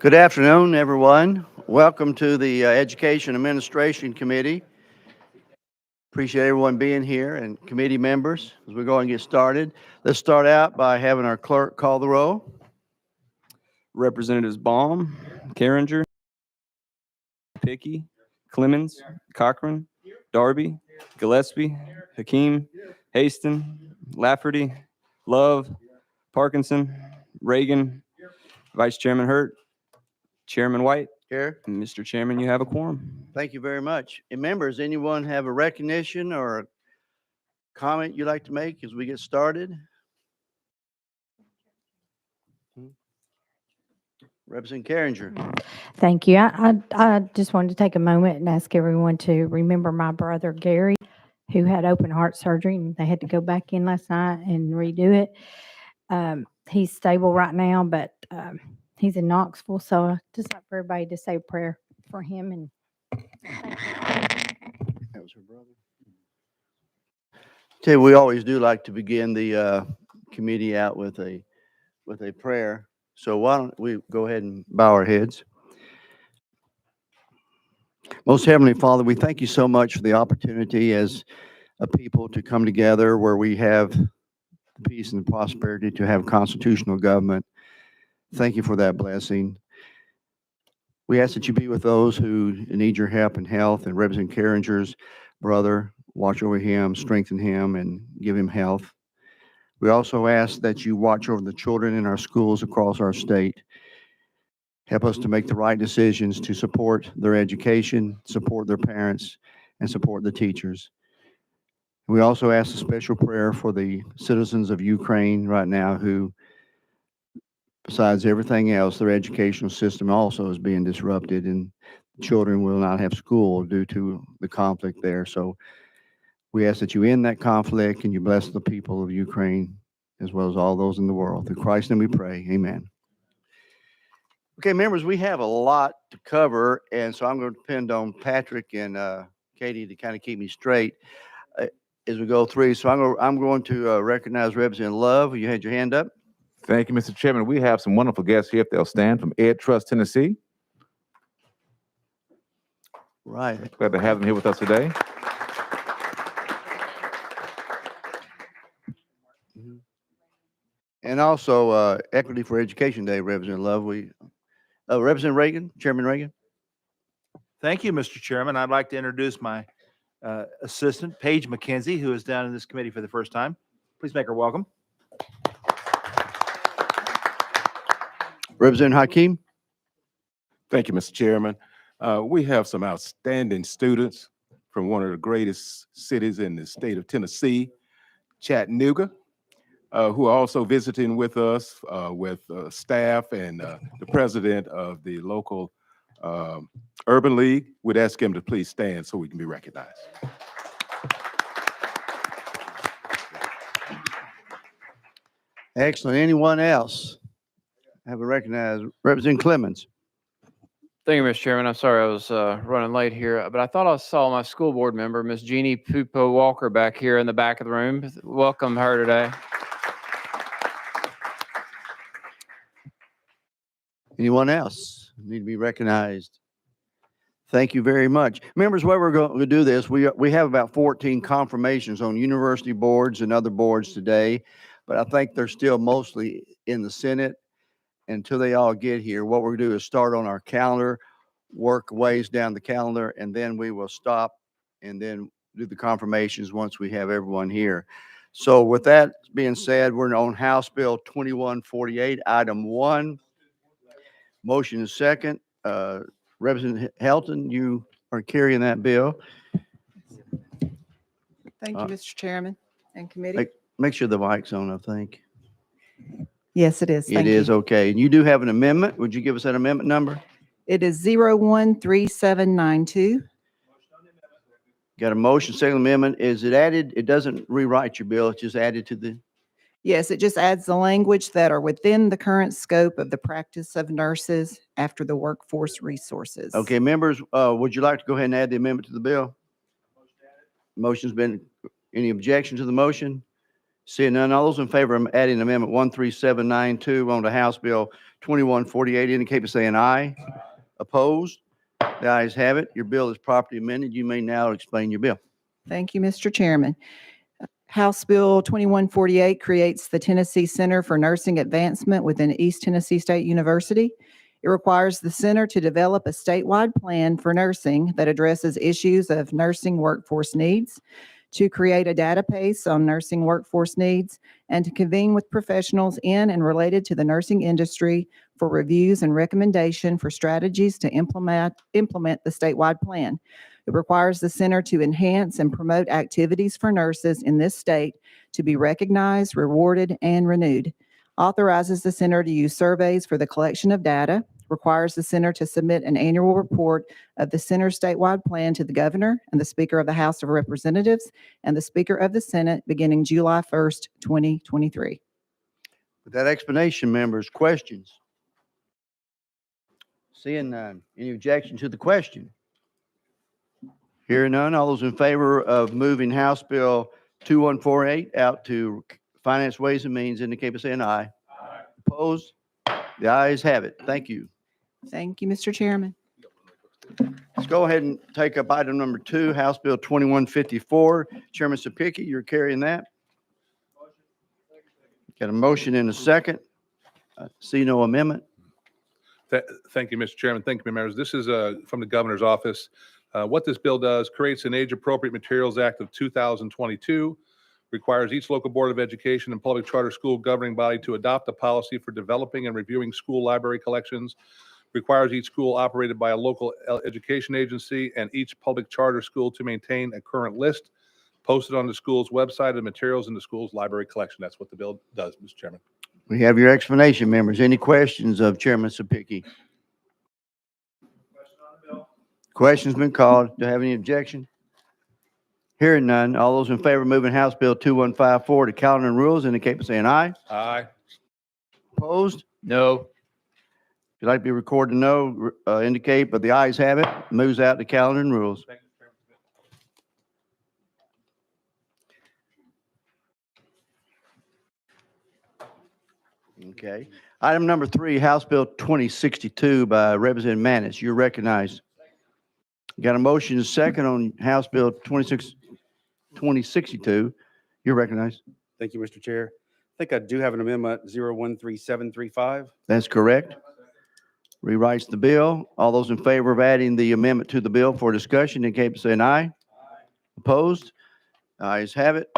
Good afternoon, everyone. Welcome to the Education Administration Committee. Appreciate everyone being here and committee members as we go and get started. Let's start out by having our clerk call the roll. Representatives Baum, Carringer, Pickey, Clemens, Cochran, Darby, Gillespie, Hakeem, Haston, Lafferty, Love, Parkinson, Reagan, Vice Chairman Hurt, Chairman White. Here. And Mr. Chairman, you have a quorum. Thank you very much. And members, anyone have a recognition or a comment you'd like to make as we get started? Representative Carringer. Thank you. I just wanted to take a moment and ask everyone to remember my brother Gary, who had open heart surgery, and they had to go back in last night and redo it. He's stable right now, but he's in Knoxville, so I just like for everybody to say a prayer for him. And That was her brother. Tell you, we always do like to begin the committee out with a prayer. So why don't we go ahead and bow our heads. Most Heavenly Father, we thank you so much for the opportunity as a people to come together where we have the peace and the prosperity to have constitutional government. Thank you for that blessing. We ask that you be with those who need your help and health, and Representative Carringer's brother, watch over him, strengthen him, and give him health. We also ask that you watch over the children in our schools across our state. Help us to make the right decisions to support their education, support their parents, and support the teachers. We also ask a special prayer for the citizens of Ukraine right now who, besides everything else, their educational system also is being disrupted, and children will not have school due to the conflict there. So we ask that you end that conflict and you bless the people of Ukraine as well as all those in the world. Through Christ's name we pray. Amen. Okay, members, we have a lot to cover, and so I'm going to depend on Patrick and Katie to kind of keep me straight as we go through. So I'm going to recognize Representative Love. You had your hand up. Thank you, Mr. Chairman. We have some wonderful guests here. If they'll stand, from Ed Trust, Tennessee. Right. Glad to have them here with us today. And also Equity for Education Day, Representative Love. Representative Reagan, Chairman Reagan. Thank you, Mr. Chairman. I'd like to introduce my assistant, Paige McKenzie, who is down in this committee for the first time. Please make her welcome. Representative Hakeem. Thank you, Mr. Chairman. We have some outstanding students from one of the greatest cities in the state of Tennessee, Chattanooga, who are also visiting with us with staff and the president of the local Urban League. We'd ask him to please stand so we can be recognized. Excellent. Anyone else have a recognized? Representative Clemens. Thank you, Mr. Chairman. I'm sorry I was running late here, but I thought I saw my school board member, Miss Jeannie Pupo Walker, back here in the back of the room. Welcome her today. Anyone else need to be recognized? Thank you very much. Members, why we're going to do this, we have about 14 confirmations on university boards and other boards today, but I think they're still mostly in the Senate. Until they all get here, what we're going to do is start on our calendar, work ways down the calendar, and then we will stop and then do the confirmations once we have everyone here. So with that being said, we're on House Bill 2148, Item 1. Motion is second. Representative Helton, you are carrying that bill. Thank you, Mr. Chairman and committee. Make sure the mic's on, I think. Yes, it is. It is, okay. And you do have an amendment. Would you give us that amendment number? It is 013792. Got a motion, second amendment. Is it added? It doesn't rewrite your bill. It's just added to the. Yes, it just adds the language that are within the current scope of the practice of nurses after the workforce resources. Okay, members, would you like to go ahead and add the amendment to the bill? Motion's been, any objection to the motion? Seeing none, all those in favor of adding Amendment 13792 on to House Bill 2148 indicate by saying aye. Opposed? The ayes have it. Your bill is properly amended. You may now explain your bill. Thank you, Mr. Chairman. House Bill 2148 creates the Tennessee Center for Nursing Advancement within East Tennessee State University. It requires the center to develop a statewide plan for nursing that addresses issues of nursing workforce needs, to create a database on nursing workforce needs, and to convene with professionals in and related to the nursing industry for reviews and recommendation for strategies to implement the statewide plan. It requires the center to enhance and promote activities for nurses in this state to be recognized, rewarded, and renewed. Authorizes the center to use surveys for the collection of data. Requires the center to submit an annual report of the center's statewide plan to the governor and the Speaker of the House of Representatives and the Speaker of the Senate beginning July 1st, 2023. With that explanation, members, questions? Seeing none. Any objection to the question? Hearing none, all those in favor of moving House Bill 2148 out to Finance, Ways and Means indicate by saying aye. Aye. Opposed? The ayes have it. Thank you. Thank you, Mr. Chairman. Let's go ahead and take up item number 2, House Bill 2154. Chairman Sapicki, you're carrying that. Got a motion and a second. See no amendment. Thank you, Mr. Chairman. Thank you, members. This is from the governor's office. What this bill does, creates an Age-Appropriate Materials Act of 2022, requires each local board of education and public charter school governing body to adopt a policy for developing and reviewing school library collections, requires each school operated by a local education agency and each public charter school to maintain a current list posted on the school's website of materials in the school's library collection. That's what the bill does, Mr. Chairman. We have your explanation, members. Any questions of Chairman Sapicki? Question's been called. Do you have any objection? Hearing none. All those in favor of moving House Bill 2154 to calendar and rules indicate by saying aye. Aye. Opposed? No. If you'd like to be recorded no, indicate, but the ayes have it. Moves out to calendar and rules. Okay. Item number 3, House Bill 2062 by Representative Manis. You're recognized. Got a motion and a second on House Bill 2062. You're recognized. Thank you, Mr. Chair. I think I do have an amendment 013735. That's correct. Rewrites the bill. All those in favor of adding the amendment to the bill for discussion indicate by saying aye. Opposed? Ayes have it.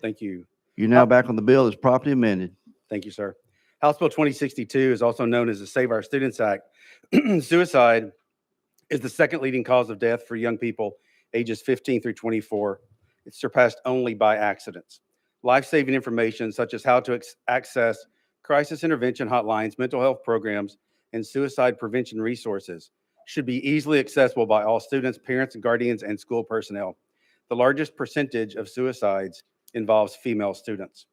Thank you. You're now back on the bill as properly amended. Thank you, sir. House Bill 2062 is also known as the Save Our Students Act. Suicide is the second leading cause of death for young people ages 15 through 24. It's surpassed only by accidents. Life-saving information such as how to access crisis intervention hotlines, mental health programs, and suicide prevention resources should be easily accessible by all students, parents, guardians, and school personnel. The largest percentage of suicides involves female students.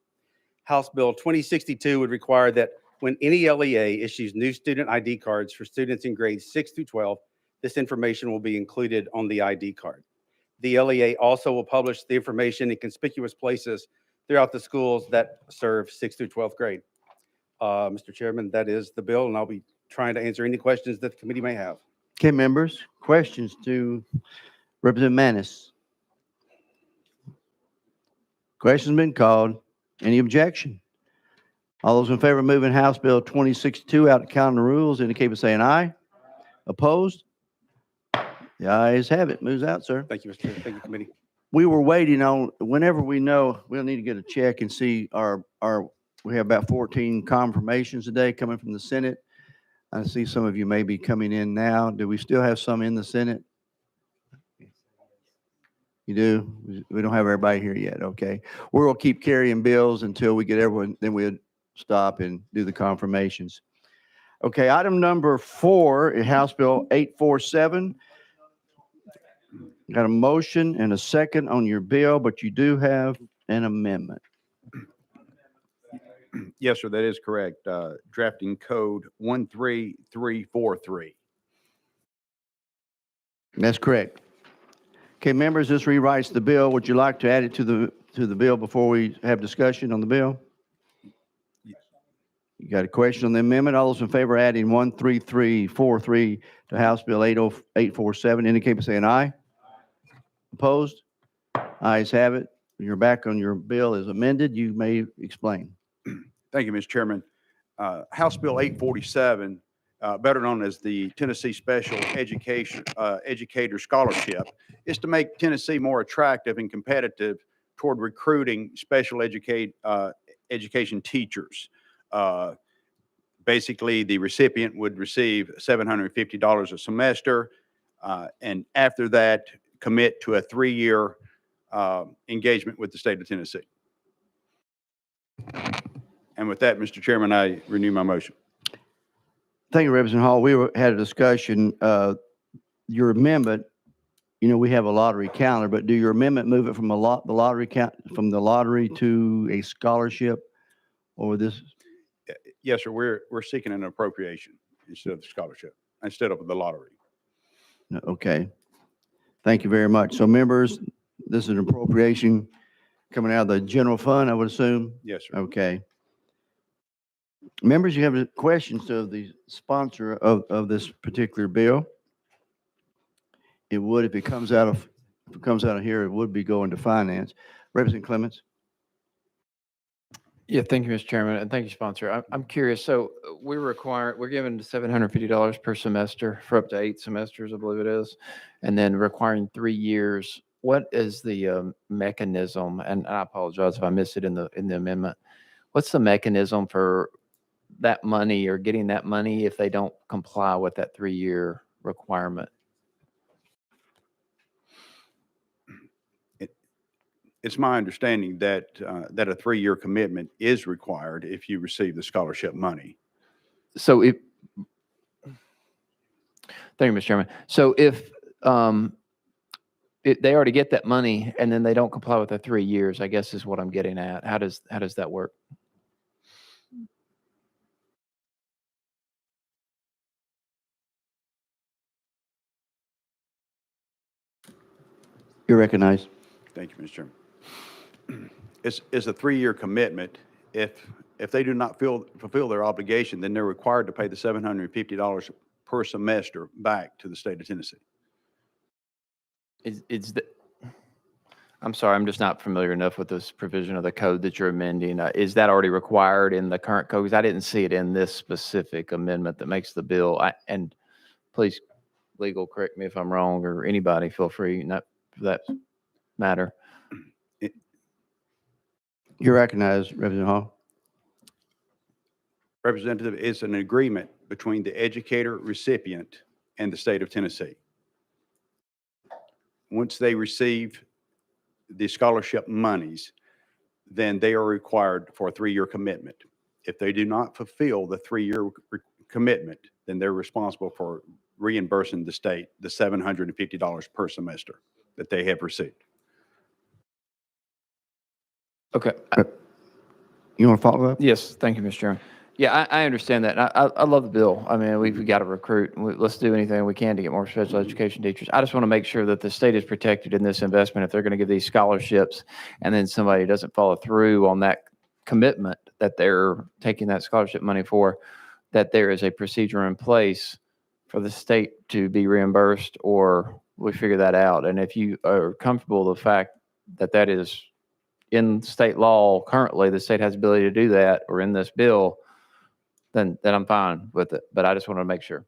House Bill 2062 would require that when any LEA issues new student ID cards for students in grades 6 through 12, this information will be included on the ID card. The LEA also will publish the information in conspicuous places throughout the schools that serve 6th through 12th grade. Mr. Chairman, that is the bill, and I'll be trying to answer any questions that the committee may have. Okay, members, questions to Representative Manis? Question's been called. Any objection? All those in favor of moving House Bill 2062 out to calendar rules indicate by saying aye. Opposed? The ayes have it. Moves out, sir. Thank you, Mr. Chair. Thank you, committee. We were waiting on, whenever we know, we'll need to get a check and see we have about 14 confirmations today coming from the Senate. I see some of you may be coming in now. Do we still have some in the Senate? You do? We don't have everybody here yet. Okay. We'll keep carrying bills until we get everyone, then we'll stop and do the confirmations. Okay. Item number 4 is House Bill 847. Got a motion and a second on your bill, but you do have an amendment. Yes, sir, that is correct. Drafting code 13343. That's correct. Okay, members, this rewrites the bill. Would you like to add it to to the bill before we have discussion on the bill? You got a question on the amendment? All those in favor of adding 13343 to House Bill 847 indicate by saying aye. Opposed? Ayes have it. You're back on your bill as amended. You may explain. Thank you, Mr. Chairman. House Bill 847, better known as the Tennessee Special Educator Scholarship, is to make Tennessee more attractive and competitive toward recruiting special education teachers. Basically, the recipient would receive $750 a semester, and after that, commit to a 3-year engagement with the state of Tennessee. And with that, Mr. Chairman, I renew my motion. Thank you, Representative Hall. Had a discussion. Your amendment, we have a lottery counter, but do your amendment move it from the lottery to a scholarship, or this? Yes, sir. We're seeking an appropriation instead of the scholarship, instead of the lottery. Okay. Thank you very much. So members, this is an appropriation coming out of the general fund, I would assume? Yes, sir. Okay. Members, you have questions of the sponsor of this particular bill? It would, if it comes out of here, it would be going to finance. Representative Clements? Yeah, thank you, Mr. Chairman, and thank you, sponsor. I'm curious. So we're given $750 per semester for up to 8 semesters, I believe it is, and then requiring 3 years. What is the mechanism? And I apologize if I missed it in the amendment. What's the mechanism for that money or getting that money if they don't comply with that 3-year requirement? It's my understanding that that a 3-year commitment is required if you receive the scholarship money. So thank you, Mr. Chairman. So if they already get that money and then they don't comply with the 3 years, I guess is what I'm getting at. How does that work? You're recognized. Thank you, Mr. Chairman. It's a 3-year commitment. If they do not fulfill their obligation, then they're required to pay the $750 per semester back to the state of Tennessee. I'm sorry, I'm just not familiar enough with this provision of the code that you're amending. Is that already required in the current code? Because I didn't see it in this specific amendment that makes the bill. And please, legal, correct me if I'm wrong, or anybody, feel free, not for that matter. You're recognized, Representative Hall. Representative, it's an agreement between the educator recipient and the state of Tennessee. Once they receive the scholarship monies, then they are required for a 3-year commitment. If they do not fulfill the 3-year commitment, then they're responsible for reimbursing the state the $750 per semester that they have received. Okay. You want to follow up? Yes, thank you, Mr. Chairman. Yeah, I understand that. I love the bill. I mean, we've got to recruit. Let's do anything we can to get more special education teachers. I just want to make sure that the state is protected in this investment if they're going to give these scholarships and then somebody doesn't follow through on that commitment that they're taking that scholarship money for, that there is a procedure in place for the state to be reimbursed, or we figure that out. And if you are comfortable with the fact that that is in state law currently, the state has the ability to do that, or in this bill, then I'm fine with it. But I just want to make sure.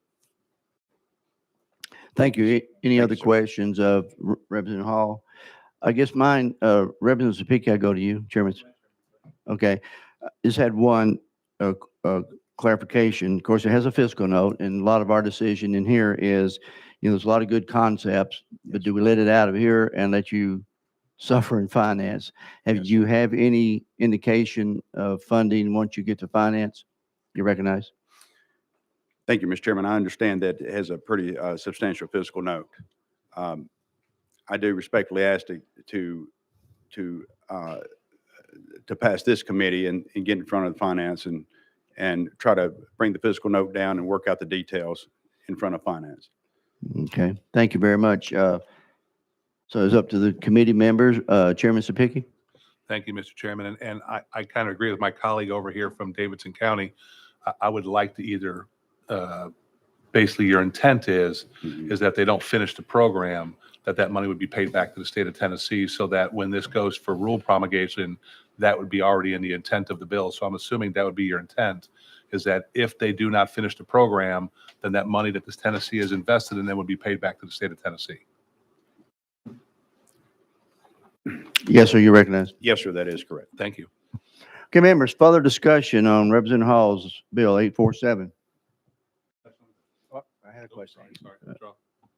Thank you. Any other questions of Representative Hall? I guess mine, Representative Zapicki, I go to you, Chairman. Okay. Just had one clarification. Of course, it has a fiscal note, and a lot of our decision in here is, there's a lot of good concepts, but do we let it out of here and let you suffer in finance? Do you have any indication of funding once you get to finance? You recognize? Thank you, Mr. Chairman. I understand that it has a pretty substantial fiscal note. I do respectfully ask to pass this committee and get in front of the finance and try to bring the fiscal note down and work out the details in front of finance. Okay. Thank you very much. So it's up to the committee members. Chairman Zapicki? Thank you, Mr. Chairman. And I kind of agree with my colleague over here from Davidson County. I would like to either, basically your intent is that they don't finish the program, that money would be paid back to the state of Tennessee so that when this goes for rule promulgation, that would be already in the intent of the bill. So I'm assuming that would be your intent, is that if they do not finish the program, then that money that this Tennessee has invested in them would be paid back to the state of Tennessee. Yes, sir, you recognize. Yes, sir, that is correct. Thank you. Okay, members, further discussion on Representative Hall's Bill 847. I had a question.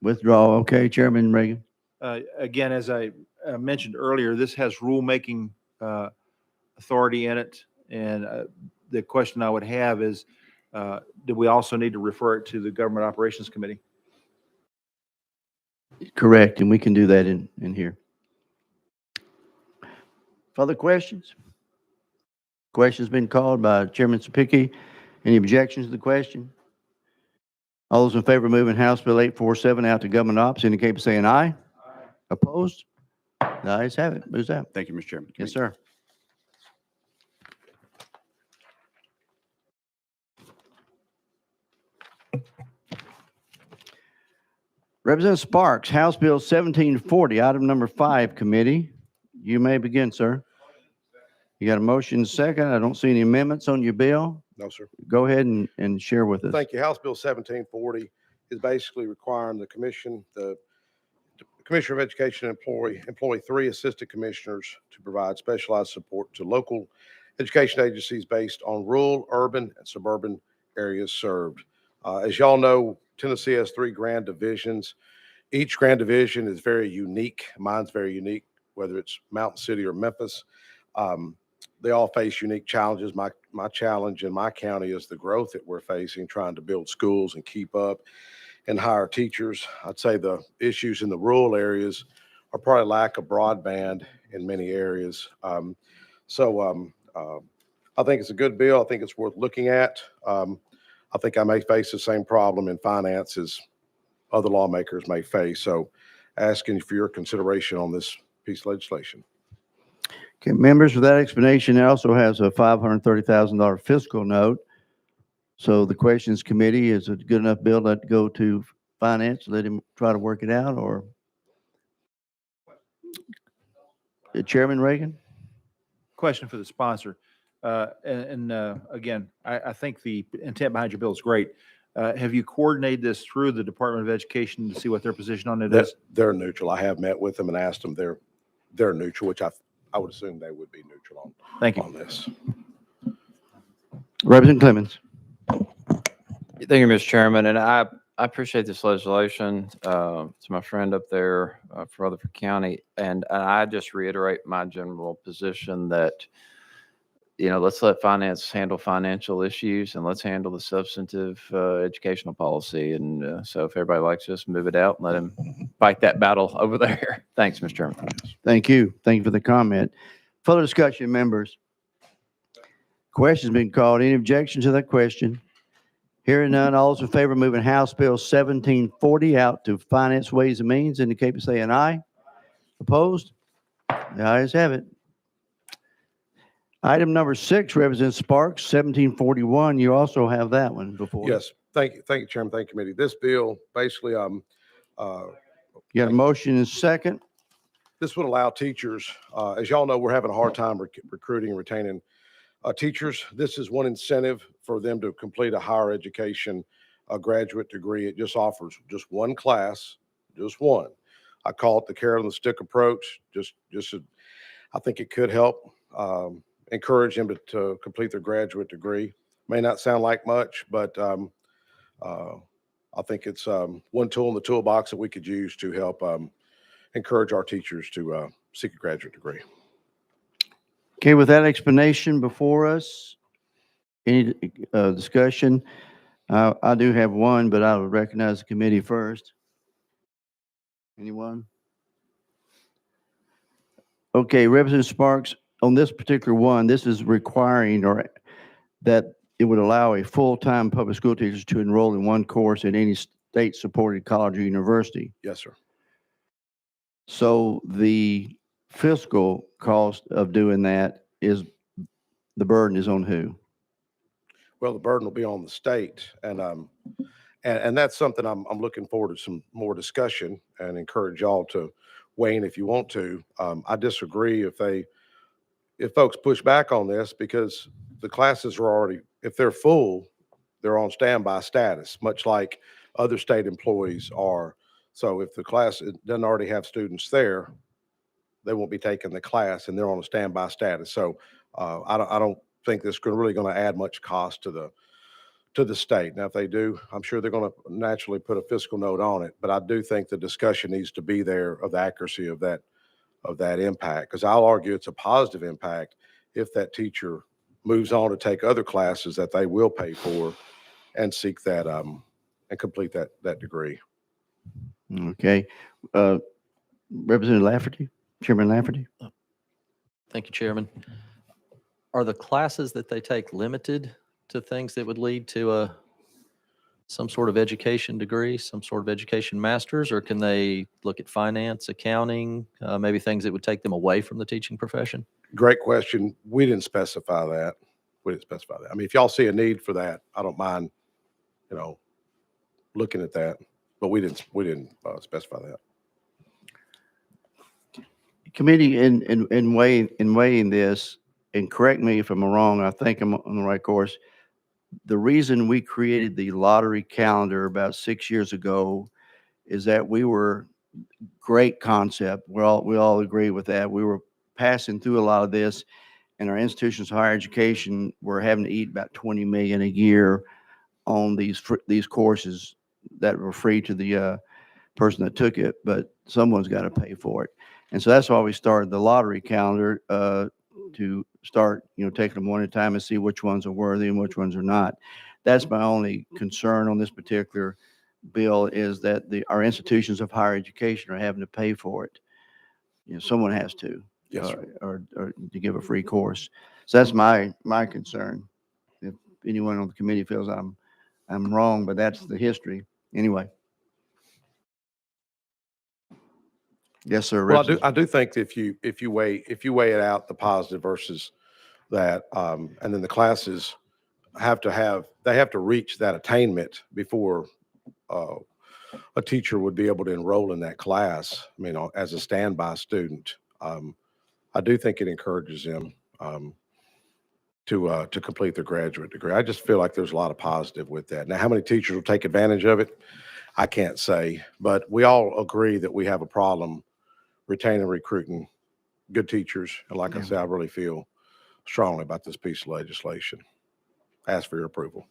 Withdraw. Okay, Chairman Reagan. Again, as I mentioned earlier, this has rulemaking authority in it. And the question I would have is, do we also need to refer it to the Government Operations Committee? Correct, and we can do that in here. Further questions? Question's been called by Chairman Sapicki. Any objections to the question? All those in favor of moving House Bill 847 out to Government Ops indicate by saying aye. Opposed? The ayes have it. Moves out. Thank you, Mr. Chairman. Yes, sir. Representative Sparks, House Bill 1740, item number 5, committee. You may begin, sir. You got a motion second. I don't see any amendments on your bill. No, sir. Go ahead and share with us. Thank you. House Bill 1740 is basically requiring the Commissioner of Education employ 3 assistant commissioners to provide specialized support to local education agencies based on rural, urban, and suburban areas served. As y'all know, Tennessee has 3 grand divisions. Each grand division is very unique. Mine's very unique, whether it's Mountain City or Memphis. They all face unique challenges. My challenge in my county is the growth that we're facing, trying to build schools and keep up and hire teachers. I'd say the issues in the rural areas are probably lack of broadband in many areas. I think it's a good bill. I think it's worth looking at. I think I may face the same problem in finance as other lawmakers may face. So asking for your consideration on this piece of legislation. Okay, members, with that explanation, it also has a $530,000 fiscal note. So the questions committee, is it a good enough bill to go to finance? Let him try to work it out, or? Chairman Reagan? Question for the sponsor. Again, I think the intent behind your bill is great. Have you coordinated this through the Department of Education to see what their position on it is? They're neutral. I have met with them and asked them. They're neutral, which I would assume they would be neutral on this. Representative Clemens. Thank you, Mr. Chairman, and I appreciate this legislation. To my friend up there from Rutherford County, and I just reiterate my general position that, let's let finance handle financial issues and let's handle the substantive educational policy. And so if everybody likes this, move it out and let him fight that battle over there. Thanks, Mr. Chairman. Thank you. Thank you for the comment. Further discussion, members. Question's been called. Any objection to that question? Hearing none, all those in favor of moving House Bill 1740 out to Finance, Ways and Means indicate by saying aye. Opposed? The ayes have it. Item number 6, Representative Sparks, 1741. You also have that one before. Yes. Thank you, Chairman. Thank you, committee. This bill basically, You got a motion and second. this would allow teachers, as y'all know, we're having a hard time recruiting and retaining teachers. This is one incentive for them to complete a higher education, a graduate degree. It just offers just one class, just one. I call it the carrot and the stick approach. I think it could help encourage them to complete their graduate degree. May not sound like much, but I think it's one tool in the toolbox that we could use to help encourage our teachers to seek a graduate degree. Okay, with that explanation before us, any discussion? I do have one, but I will recognize the committee first. Anyone? Okay, Representative Sparks, on this particular one, this is requiring that it would allow a full-time public school teacher to enroll in one course at any state-supported college or university. Yes, sir. So the fiscal cost of doing that is, the burden is on who? Well, the burden will be on the state, and that's something I'm looking forward to some more discussion and encourage y'all to weigh in if you want to. I disagree if folks push back on this, because the classes are already, if they're full, they're on standby status, much like other state employees are. So if the class doesn't already have students there, they won't be taking the class and they're on a standby status. So I don't think this is really going to add much cost to the state. Now, if they do, I'm sure they're going to naturally put a fiscal note on it. But I do think the discussion needs to be there of the accuracy of that impact, because I'll argue it's a positive impact if that teacher moves on to take other classes that they will pay for and seek that and complete that degree. Okay. Representative Lafferty, Chairman Lafferty. Thank you, Chairman. Are the classes that they take limited to things that would lead to some sort of education degree, some sort of education master's, or can they look at finance, accounting, maybe things that would take them away from the teaching profession? Great question. We didn't specify that. I mean, if y'all see a need for that, I don't mind, looking at that, but we didn't specify that. Committee, in weighing this, and correct me if I'm wrong, I think I'm on the right course. The reason we created the lottery calendar about 6 years ago is that great concept. We all agree with that. We were passing through a lot of this, and our institutions of higher education were having to eat about $20 million a year on these courses that were free to the person that took it, but someone's got to pay for it. And so that's why we started the lottery calendar, to start, taking them one at a time and see which ones are worthy and which ones are not. That's my only concern on this particular bill, is that our institutions of higher education are having to pay for it. Someone has to, Yes, sir. or to give a free course. So that's my concern. If anyone on the committee feels I'm wrong, but that's the history. Anyway. Yes, sir. Well, I do think if you weigh it out, the positive versus that, and then the classes have to reach that attainment before a teacher would be able to enroll in that class. I mean, as a standby student, I do think it encourages them to complete their graduate degree. I just feel like there's a lot of positive with that. Now, how many teachers will take advantage of it? I can't say, but we all agree that we have a problem retaining and recruiting good teachers. And like I said, I really feel strongly about this piece of legislation. Ask for your approval.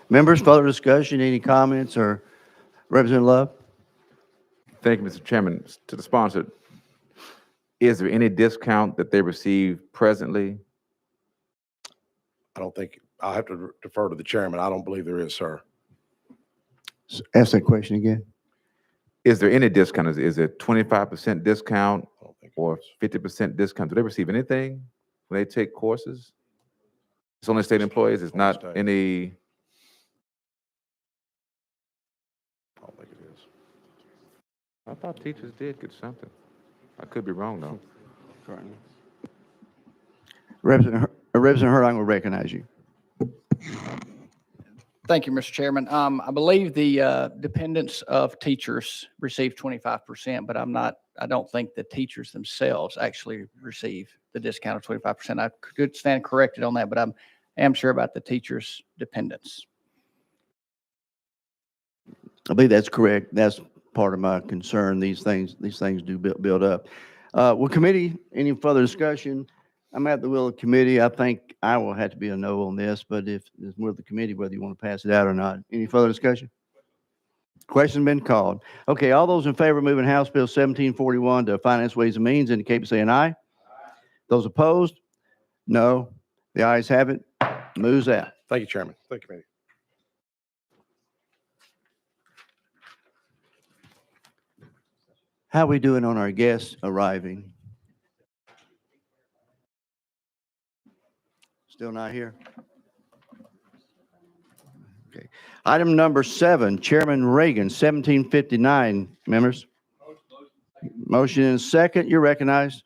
Members, further discussion, any comments, or Representative Love? Thank you, Mr. Chairman. To the sponsor, is there any discount that they receive presently? I don't think, I'll have to defer to the chairman. I don't believe there is, sir. Ask that question again. Is there any discount? Is it 25% discount or 50% discount? Do they receive anything when they take courses? It's only state employees. It's not any. I don't think it is. I thought teachers did get something. I could be wrong though. Representative Hurd, will recognize you. Thank you, Mr. Chairman. I believe the dependents of teachers receive 25%, but I don't think the teachers themselves actually receive the discount of 25%. I could stand corrected on that, but I am sure about the teachers' dependents. I believe that's correct. That's part of my concern. These things do build up. Well, committee, any further discussion? I'm at the will of the committee. I think I will have to be a no on this, but if it's with the committee, whether you want to pass it out or not. Any further discussion? Question been called. Okay, all those in favor of moving House Bill 1741 to Finance, Ways and Means indicate by saying aye. Those opposed? No. The ayes have it. Moves out. Thank you, Chairman. Thank you, committee. How we doing on our guests arriving? Still not here? Okay. Item number 7, Chairman Reagan, 1759. Members? Motion and second. You're recognized.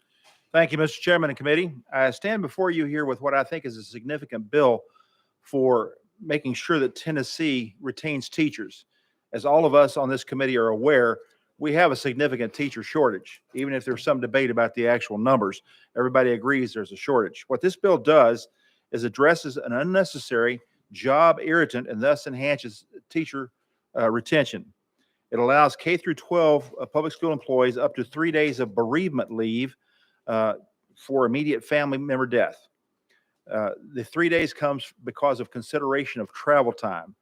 Thank you, Mr. Chairman and committee. I stand before you here with what I think is a significant bill for making sure that Tennessee retains teachers. As all of us on this committee are aware, we have a significant teacher shortage. Even if there's some debate about the actual numbers, everybody agrees there's a shortage. What this bill does is addresses an unnecessary job irritant and thus enhances teacher retention. It allows K through 12 public school employees up to 3 days of bereavement leave for immediate family member death. The 3 days comes because of consideration of travel time.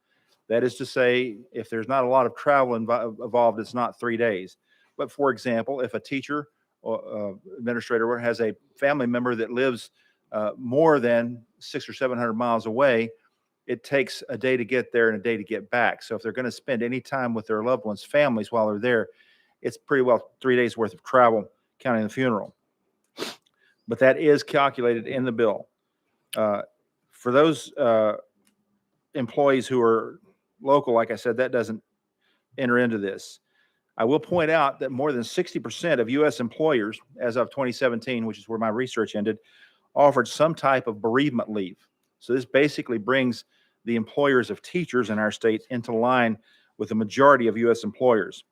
That is to say, if there's not a lot of travel involved, it's not 3 days. But for example, if a teacher or administrator has a family member that lives more than 600 or 700 miles away, it takes a day to get there and a day to get back. So if they're going to spend any time with their loved ones' families while they're there, it's pretty well 3 days worth of travel, counting the funeral. But that is calculated in the bill. For those employees who are local, like I said, that doesn't enter into this. I will point out that more than 60% of U.S. employers, as of 2017, which is where my research ended, offered some type of bereavement leave. So this basically brings the employers of teachers in our state into line with the majority of U.S. employers.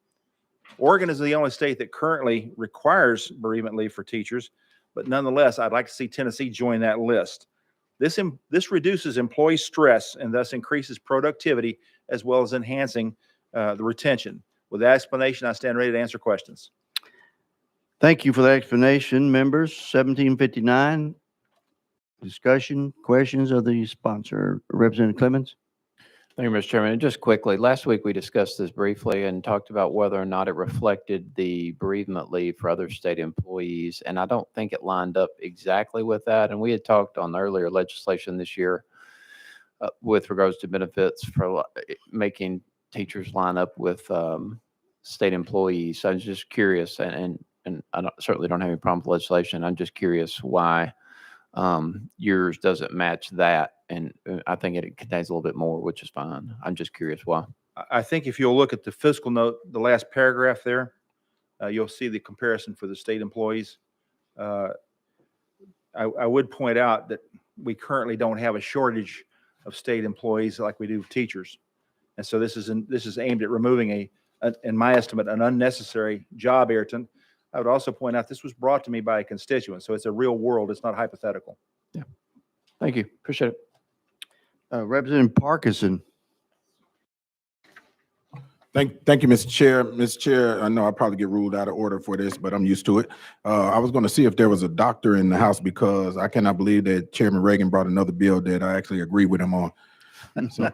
Oregon is the only state that currently requires bereavement leave for teachers, but nonetheless, I'd like to see Tennessee join that list. This reduces employee stress and thus increases productivity as well as enhancing the retention. With that explanation, I stand ready to answer questions. Thank you for the explanation, members. 1759. Discussion, questions of the sponsor. Representative Clemens? Thank you, Mr. Chairman. And just quickly, last week we discussed this briefly and talked about whether or not it reflected the bereavement leave for other state employees. And I don't think it lined up exactly with that. And we had talked on earlier legislation this year with regards to benefits for making teachers line up with state employees. So I was just curious, and I certainly don't have any problem with legislation. I'm just curious why yours doesn't match that. And I think it contains a little bit more, which is fine. I'm just curious why. I think if you'll look at the fiscal note, the last paragraph there, you'll see the comparison for the state employees. I would point out that we currently don't have a shortage of state employees like we do of teachers. And so this is aimed at removing in my estimate, an unnecessary job irritant. I would also point out this was brought to me by a constituent, so it's a real world. It's not hypothetical. Yeah. Thank you. Appreciate it. Representative Parkinson. Thank you, Mr. Chair. Mr. Chair, I know I'll probably get ruled out of order for this, but I'm used to it. I was going to see if there was a doctor in the House because I cannot believe that Chairman Reagan brought another bill that I actually agree with him on. So,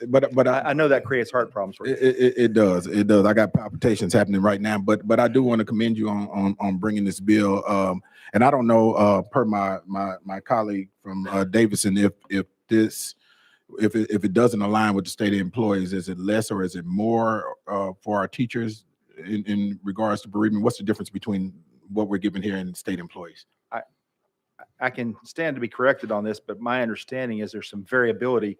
But I know that creates heart problems for you. It does. It does. I got palpitations happening right now, but I do want to commend you on bringing this bill. And I don't know, per my colleague from Davidson, if it doesn't align with the state employees, is it less or is it more for our teachers in regards to bereavement? What's the difference between what we're giving here and state employees? I can stand to be corrected on this, but my understanding is there's some variability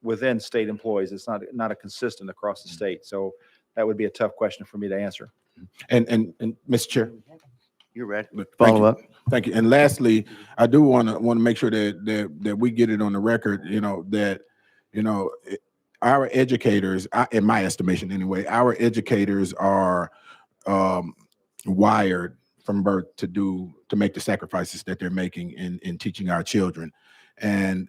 within state employees. It's not a consistent across the state. So that would be a tough question for me to answer. And Mr. Chair. You're ready. Follow up. Thank you. And lastly, I do want to make sure that we get it on the record, that our educators, in my estimation anyway, our educators are wired from birth to make the sacrifices that they're making in teaching our children. And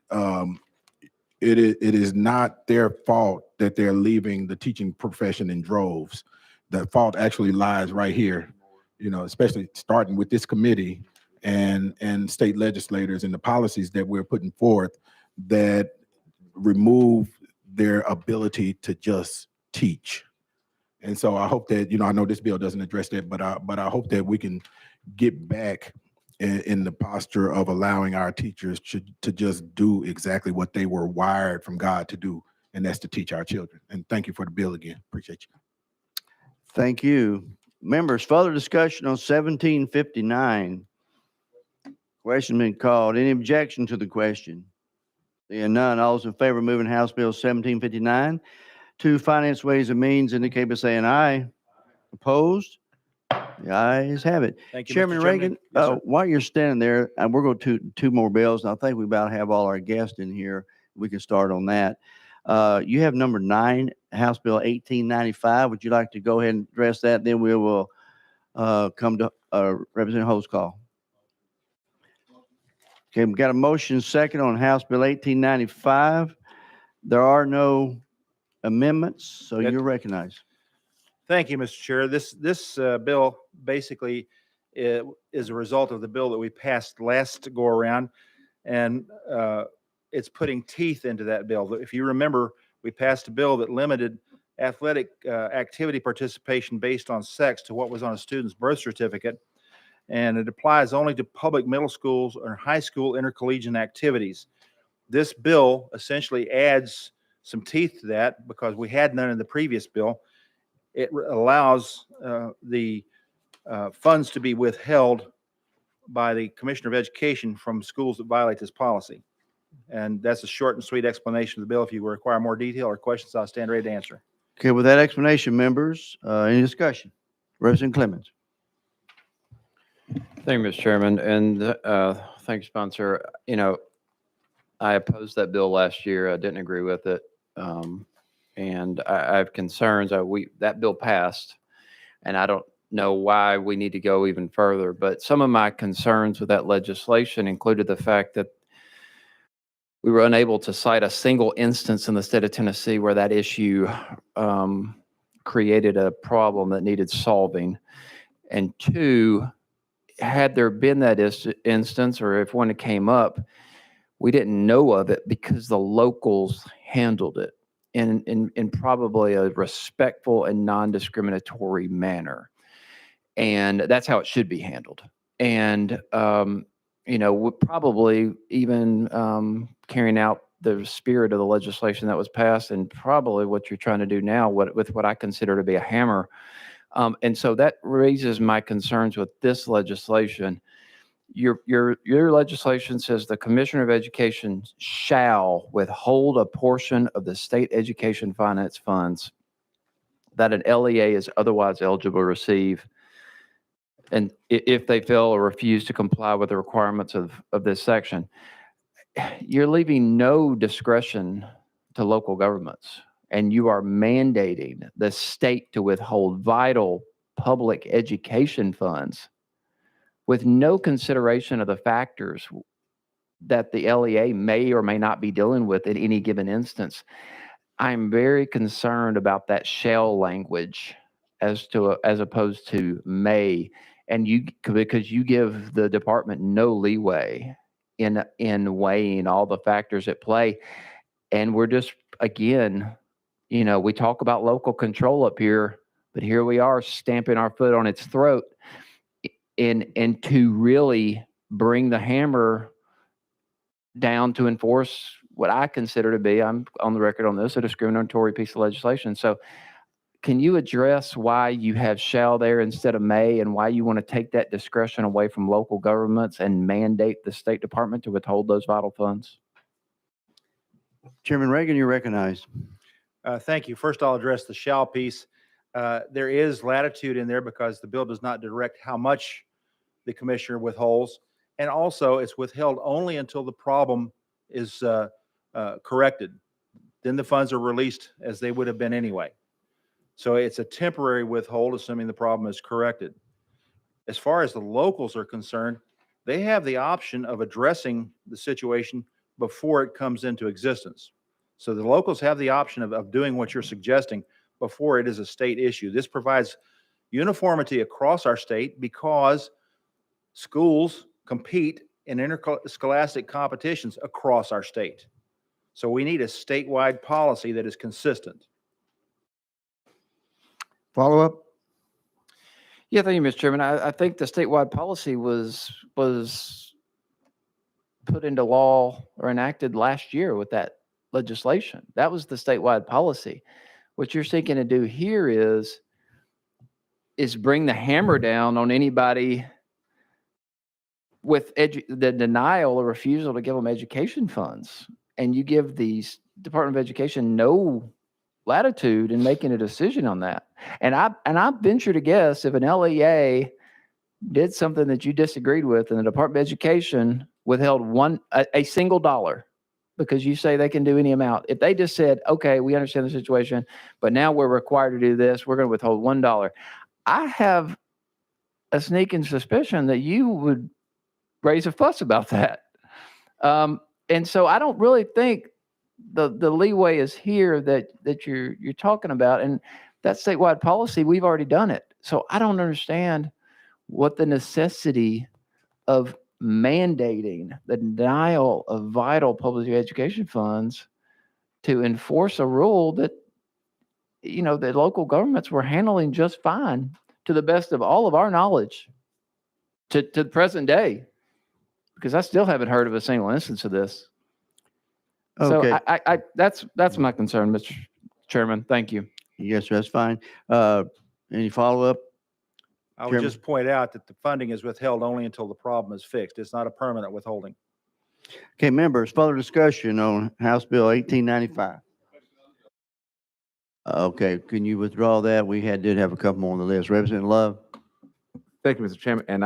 it is not their fault that they're leaving the teaching profession in droves. The fault actually lies right here, especially starting with this committee and state legislators and the policies that we're putting forth that remove their ability to just teach. And so I hope that, I know this bill doesn't address that, but I hope that we can get back in the posture of allowing our teachers to just do exactly what they were wired from God to do, and that's to teach our children. And thank you for the bill again. Appreciate you. Thank you. Members, further discussion on 1759. Question been called. Any objection to the question? Seeing none, all those in favor of moving House Bill 1759 to Finance, Ways and Means indicate by saying aye. Opposed? The ayes have it. Thank you, Mr. Chairman Reagan, Yes, sir. while you're standing there, and we're going to two more bills, and I think we about have all our guests in here. We can start on that. You have number 9, House Bill 1895. Would you like to go ahead and address that? Then we will come to Representative Holt's call. Okay, we got a motion second on House Bill 1895. There are no amendments, so you're recognized. Thank you, Mr. Chair. This bill basically is a result of the bill that we passed last go around, and it's putting teeth into that bill. If you remember, we passed a bill that limited athletic activity participation based on sex to what was on a student's birth certificate, and it applies only to public middle schools or high school intercollegiate activities. This bill essentially adds some teeth to that because we had none in the previous bill. It allows the funds to be withheld by the Commissioner of Education from schools that violate this policy. And that's a short and sweet explanation of the bill. If you require more detail or questions, I'll stand ready to answer. Okay, with that explanation, members, any discussion? Representative Clemens. Thank you, Mr. Chairman, and thank you, sponsor. I opposed that bill last year. I didn't agree with it, and I have concerns. That bill passed, and I don't know why we need to go even further. But some of my concerns with that legislation included the fact that we were unable to cite a single instance in the state of Tennessee where that issue created a problem that needed solving, and 2. Had there been that instance, or if one came up, we didn't know of it because the locals handled it in probably a respectful and non-discriminatory manner. And that's how it should be handled. And, probably even carrying out the spirit of the legislation that was passed, and probably what you're trying to do now with what I consider to be a hammer. And so that raises my concerns with this legislation. Your legislation says the Commissioner of Education shall withhold a portion of the state education finance funds that an LEA is otherwise eligible to receive, and if they fail or refuse to comply with the requirements of this section. You're leaving no discretion to local governments, and you are mandating the state to withhold vital public education funds with no consideration of the factors that the LEA may or may not be dealing with in any given instance. I'm very concerned about that shall language as opposed to may, and because you give the department no leeway in weighing all the factors at play. And we're just, again, we talk about local control up here, but here we are stamping our foot on its throat and to really bring the hammer down to enforce what I consider to be, I'm on the record on this, a discriminatory piece of legislation. So can you address why you have shall there instead of may, and why you want to take that discretion away from local governments and mandate the State Department to withhold those vital funds? Chairman Reagan, you're recognized. Thank you. First, I'll address the shall piece. There is latitude in there because the bill does not direct how much the commissioner withholds. And also, it's withheld only until the problem is corrected. Then the funds are released as they would have been anyway. So it's a temporary withhold, assuming the problem is corrected. As far as the locals are concerned, they have the option of addressing the situation before it comes into existence. So the locals have the option of doing what you're suggesting before it is a state issue. This provides uniformity across our state because schools compete in interscholastic competitions across our state. So we need a statewide policy that is consistent. Follow up? Yeah, thank you, Mr. Chairman. I think the statewide policy was put into law or enacted last year with that legislation. That was the statewide policy. What you're seeking to do here is bring the hammer down on anybody with the denial or refusal to give them education funds. and you give the Department of Education no latitude in making a decision on that. And I venture to guess if an LEA did something that you disagreed with and the Department of Education withheld a single dollar, because you say they can do any amount. If they just said, okay, we understand the situation, but now we're required to do this, we're going to withhold $1. I have a sneaking suspicion that you would raise a fuss about that. And so I don't really think the leeway is here that you're talking about. And that statewide policy, we've already done it. So I don't understand what the necessity of mandating the denial of vital public education funds to enforce a rule that, you know, the local governments were handling just fine to the best of all of our knowledge to the present day, because I still haven't heard of a single instance of this. Okay. So I that's my concern, Mr. Chairman. Thank you. Yes, sir, that's fine. Any follow-up? I would Chairman. just point out that the funding is withheld only until the problem is fixed. It's not a permanent withholding. Okay, members, further discussion on House Bill 1895. Okay, can you withdraw that? We did have a couple more on the list. Representative Love? Thank you, Mr. Chairman. And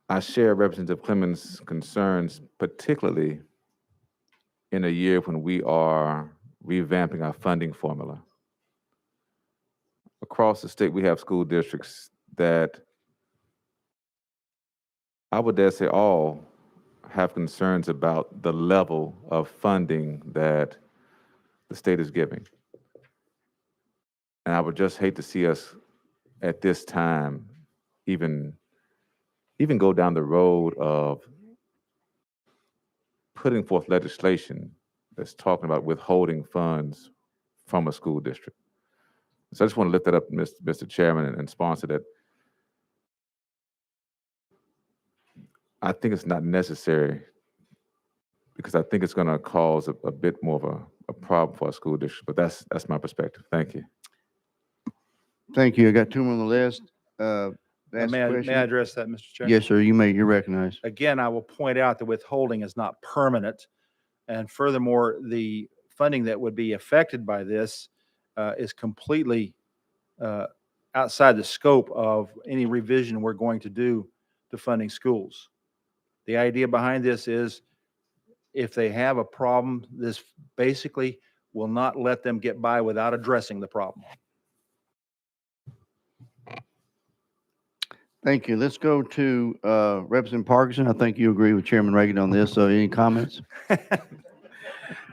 I share Representative Clemens' concerns, particularly in a year when we are revamping our funding formula. Across the state, we have school districts that I would dare say all have concerns about the level of funding that the state is giving. And I would just hate to see us at this time even go down the road of putting forth legislation that's talking about withholding funds from a school district. So I just want to lift that up, Mr. Chairman, and sponsor that. I think it's not necessary, because I think it's going to cause a bit more of a problem for our school district, but that's my perspective. Thank you. Thank you. I got two more on the list. May I address that, Mr. Chair? Yes, sir. You're recognized. Again, I will point out that withholding is not permanent. And furthermore, the funding that would be affected by this is completely outside the scope of any revision we're going to do to funding schools. The idea behind this is if they have a problem, this basically will not let them get by without addressing the problem. Thank you. Let's go to Representative Parkinson. I think you agree with Chairman Reagan on this. So any comments?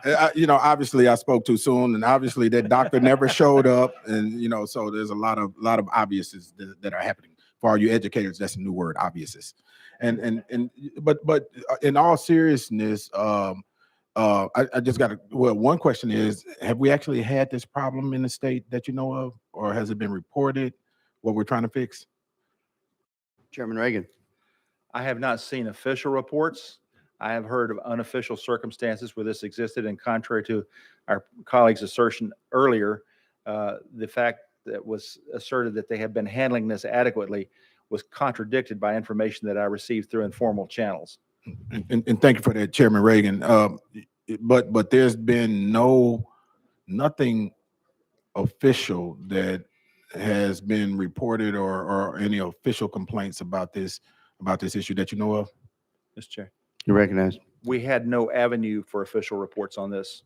Obviously I spoke too soon, and obviously that doctor never showed up, and so there's a lot of obviouses that are happening. For all you educators, that's a new word, obviouses. But in all seriousness, I just got one question is, have we actually had this problem in the state that you know of, or has it been reported what we're trying to fix? Chairman Reagan. I have not seen official reports. I have heard of unofficial circumstances where this existed, and contrary to our colleague's assertion earlier, the fact that was asserted that they have been handling this adequately was contradicted by information that I received through informal channels. And thank you for that, Chairman Reagan. But there's been nothing official that has been reported or any official complaints about this issue that you know of? Mr. Chair. You recognize. We had no avenue for official reports on this.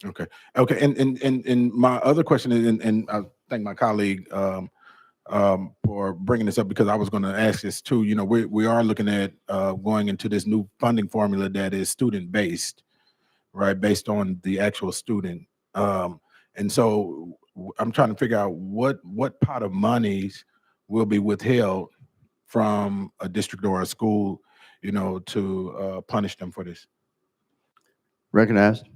Okay. And my other question is, and I thank my colleague for bringing this up, because I was going to ask this too. We are looking at going into this new funding formula that is student-based, right, based on the actual student. And so I'm trying to figure out what pot of monies will be withheld from a district or a school, to punish them for this. Recognized.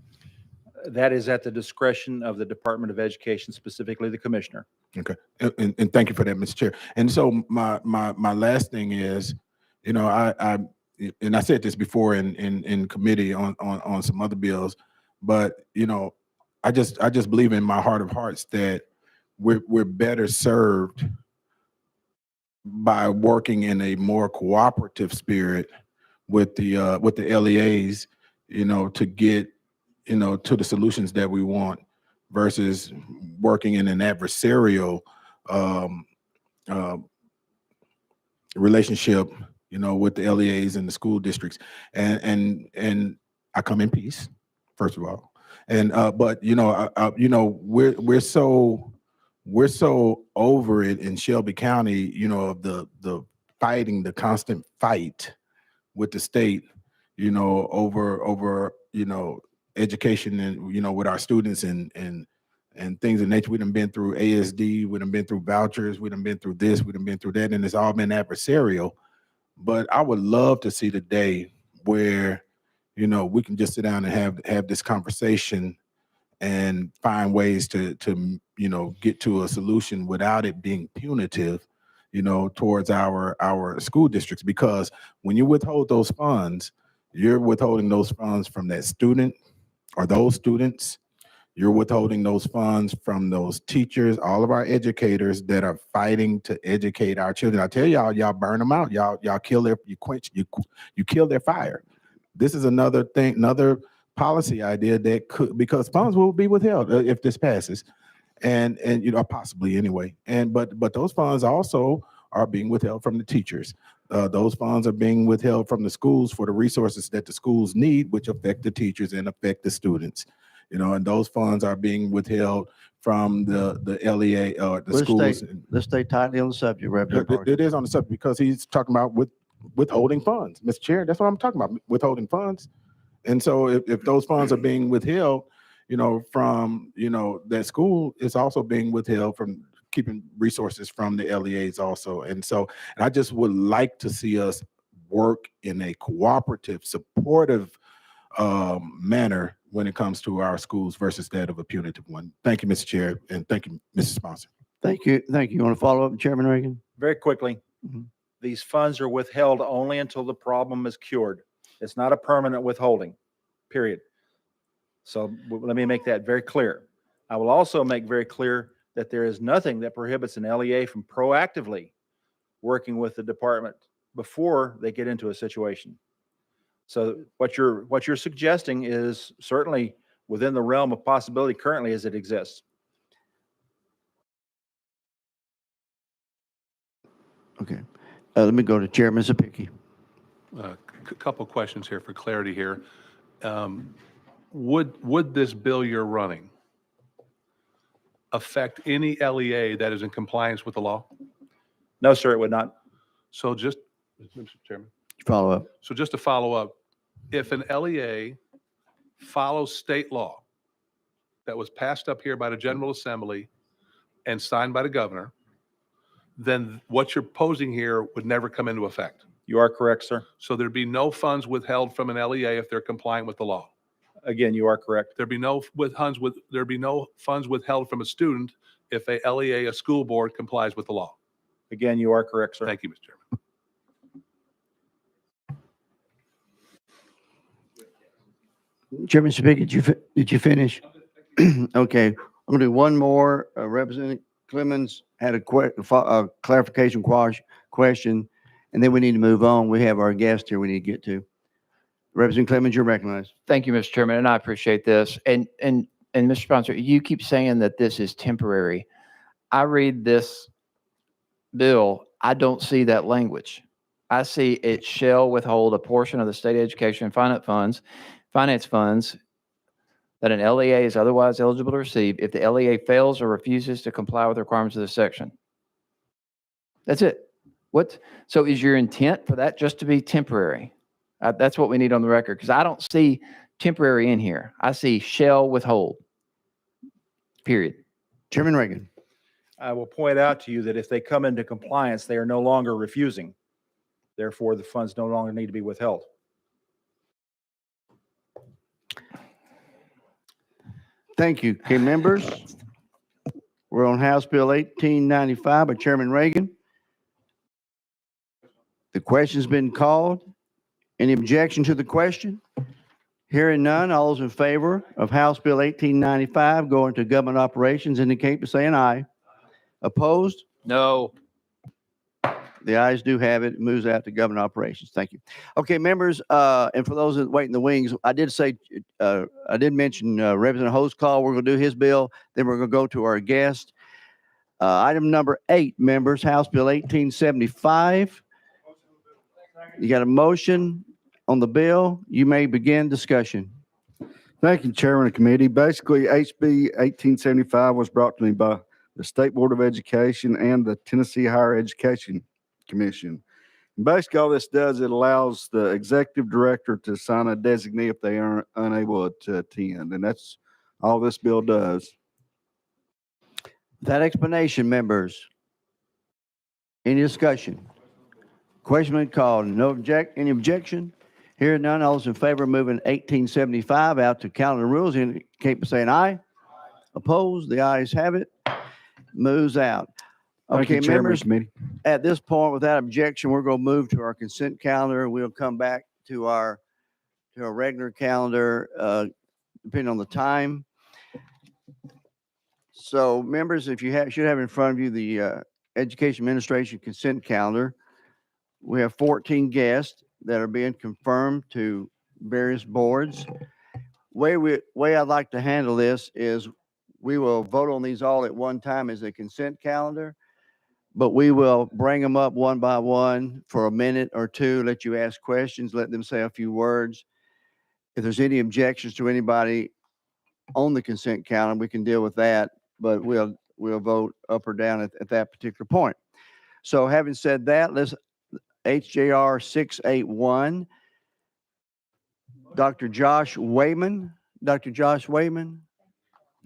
That is at the discretion of the Department of Education, specifically the commissioner. Okay, and thank you for that, Mr. Chair. And so my last thing is, I said this before in committee on some other bills, but I just believe in my heart of hearts that we're better served by working in a more cooperative spirit with the LEAs, to get, to the solutions that we want versus working in an adversarial relationship, with the LEAs and the school districts. And I come in peace, first of all. And but we're so over it in Shelby County, of the fighting, the constant fight with the state, over education and with our students and things of nature. We done been through ASD, we done been through vouchers, we done been through this, we done been through that, and it's all been adversarial. But I would love to see the day where, we can just sit down and have this conversation and find ways to get to a solution without it being punitive, towards our school districts. Because when you withhold those funds, you're withholding those funds from that student or those students. You're withholding those funds from those teachers, all of our educators that are fighting to educate our children. I tell y'all burn them out. Y'all kill you kill their fire. This is another thing, another policy idea that could, because funds will be withheld if this passes, and possibly anyway. But those funds also are being withheld from the teachers. Those funds are being withheld from the schools for the resources that the schools need, which affect the teachers and affect the students. And those funds are being withheld from the LEA or the schools. Let's stay tightly on the subject, Representative. It is on the subject because he's talking about withholding funds. Mr. Chair, that's what I'm talking about, withholding funds. And so if those funds are being withheld, from, that school, is also being withheld from keeping resources from the LEAs also. And I just would like to see us work in a cooperative, supportive manner when it comes to our schools versus that of a punitive one. Thank you, Mr. Chair, and thank you, Mrs. Sponsor. Thank you. You want to follow up, Chairman Reagan? Very quickly, these funds are withheld only until the problem is cured. It's not a permanent withholding, period. So let me make that very clear. I will also make very clear that there is nothing that prohibits an LEA from proactively working with the department before they get into a situation. So what you're suggesting is certainly within the realm of possibility currently as it exists. Okay. Let me go to Chairman Zapicki. A couple questions here for clarity here. Would this bill you're running affect any LEA that is in compliance with the law? No, sir, it would not. So just, Mr. Chairman. Follow up. So just to follow up, if an LEA follows state law that was passed up here by the General Assembly and signed by the governor, then what you're posing here would never come into effect. You are correct, sir. So there'd be no funds withheld from an LEA if they're compliant with the law. Again, you are correct. There'd be no funds withheld from a student if a LEA, a school board, complies with the law. Again, you are correct, sir. Thank you, Mr. Chairman. Chairman Zapicki, did you finish? Okay. I'm going to do one more. Representative Clemens had a clarification question, and then we need to move on. We have our guest here we need to get to. Representative Clemens, you're recognized. Thank you, Mr. Chairman, and I appreciate this. And Mr. Sponsor, you keep saying that this is temporary. I read this bill, I don't see that language. I see it shall withhold a portion of the state education finance funds that an LEA is otherwise eligible to receive if the LEA fails or refuses to comply with the requirements of this section. That's it. So is your intent for that just to be temporary? That's what we need on the record, because I don't see temporary in here. I see shall withhold, period. Chairman Reagan. I will point out to you that if they come into compliance, they are no longer refusing. Therefore, the funds no longer need to be withheld. Thank you. Okay, members, we're on House Bill 1895 by Chairman Reagan. The question's been called. Any objection to the question? Hearing none, all those in favor of House Bill 1895 going to government operations indicate by saying aye. Opposed? No. The ayes do have it. It moves out to government operations. Thank you. Okay, members, and for those that wait in the wings, I did mention Representative Ho's call. We're going to do his bill. Then we're going to go to our guest. Item number 8, members, House Bill 1875. You got a motion on the bill. You may begin discussion. Thank you, Chairman of the Committee. Basically, HB 1875 was brought to me by the State Board of Education and the Tennessee Higher Education Commission. And basically, all this does, it allows the executive director to sign a designee if they are unable to attend. And that's all this bill does. That explanation, members. Any discussion? Question been called. Any objection? Hearing none, all those in favor of moving 1875 out to calendar rules, indicate by saying aye. Opposed? The ayes have it. Moves out. Thank Okay, you, Chairman of members, the Committee. at this point, without objection, we're going to move to our consent calendar. We'll come back to our regular calendar, depending on the time. So, members, if you should have in front of you the Education Administration consent calendar. We have 14 guests that are being confirmed to various boards. Way I'd like to handle this is we will vote on these all at one time as a consent calendar, but we will bring them up one by one for a minute or two, let you ask questions, let them say a few words. If there's any objections to anybody on the consent calendar, we can deal with that, but we'll vote up or down at that particular point. So having said that, let's HJR 681. Dr. Josh Wayman. Dr. Josh Wayman,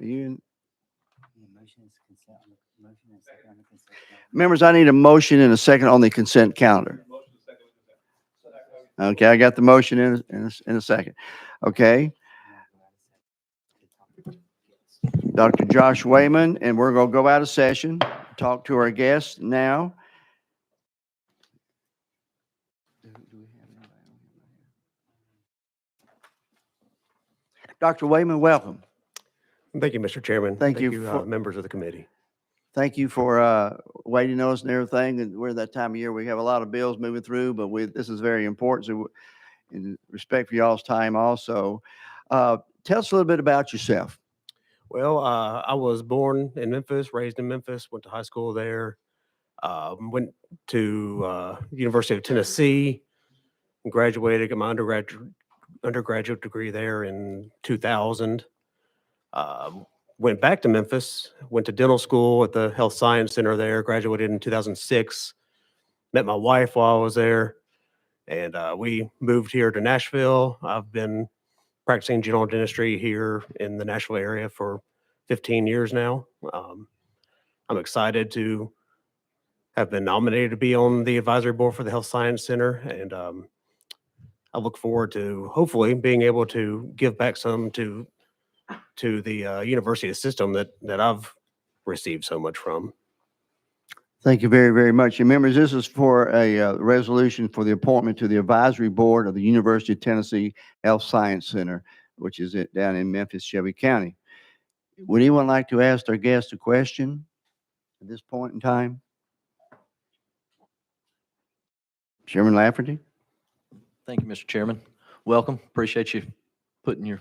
are you? Members, I need a motion and a second on the consent calendar. Okay, I got the motion in a second. Okay. Dr. Josh Wayman, and we're going to go out of session, talk to our guests now. Dr. Wayman, welcome. Thank you, Mr. Chairman. Thank you members of the committee. Thank you for waiting on us and everything. And we're that time of year, we have a lot of bills moving through, but this is very important. So in respect for y'all's time also, tell us a little bit about yourself. Well, I was born in Memphis, raised in Memphis, went to high school there, went to University of Tennessee, graduated, got my undergraduate degree there in 2000. Went back to Memphis, went to dental school at the Health Science Center there, graduated in 2006, met my wife while I was there, and we moved here to Nashville. I've been practicing general dentistry here in the Nashville area for 15 years now. I'm excited to have been nominated to be on the advisory board for the Health Science Center, and I look forward to hopefully being able to give back some to the university system that I've received so much from. Thank you very, very much. And members, this is for a resolution for the appointment to the advisory board of the University of Tennessee Health Science Center, which is down in Memphis, Shelby County. Would anyone like to ask our guest a question at this point in time? Chairman Lafferty? Thank you, Mr. Chairman. Welcome. Appreciate you putting your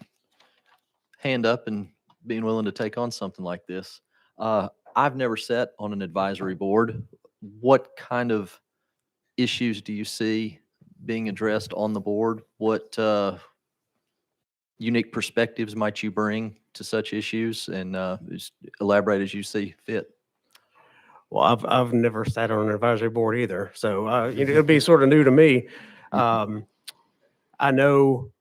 hand up and being willing to take on something like this. I've never sat on an advisory board. What kind of issues do you see being addressed on the board? What unique perspectives might you bring to such issues? And just elaborate as you see fit. Well, I've never sat on an advisory board either, so it'll be sort of new to me. I know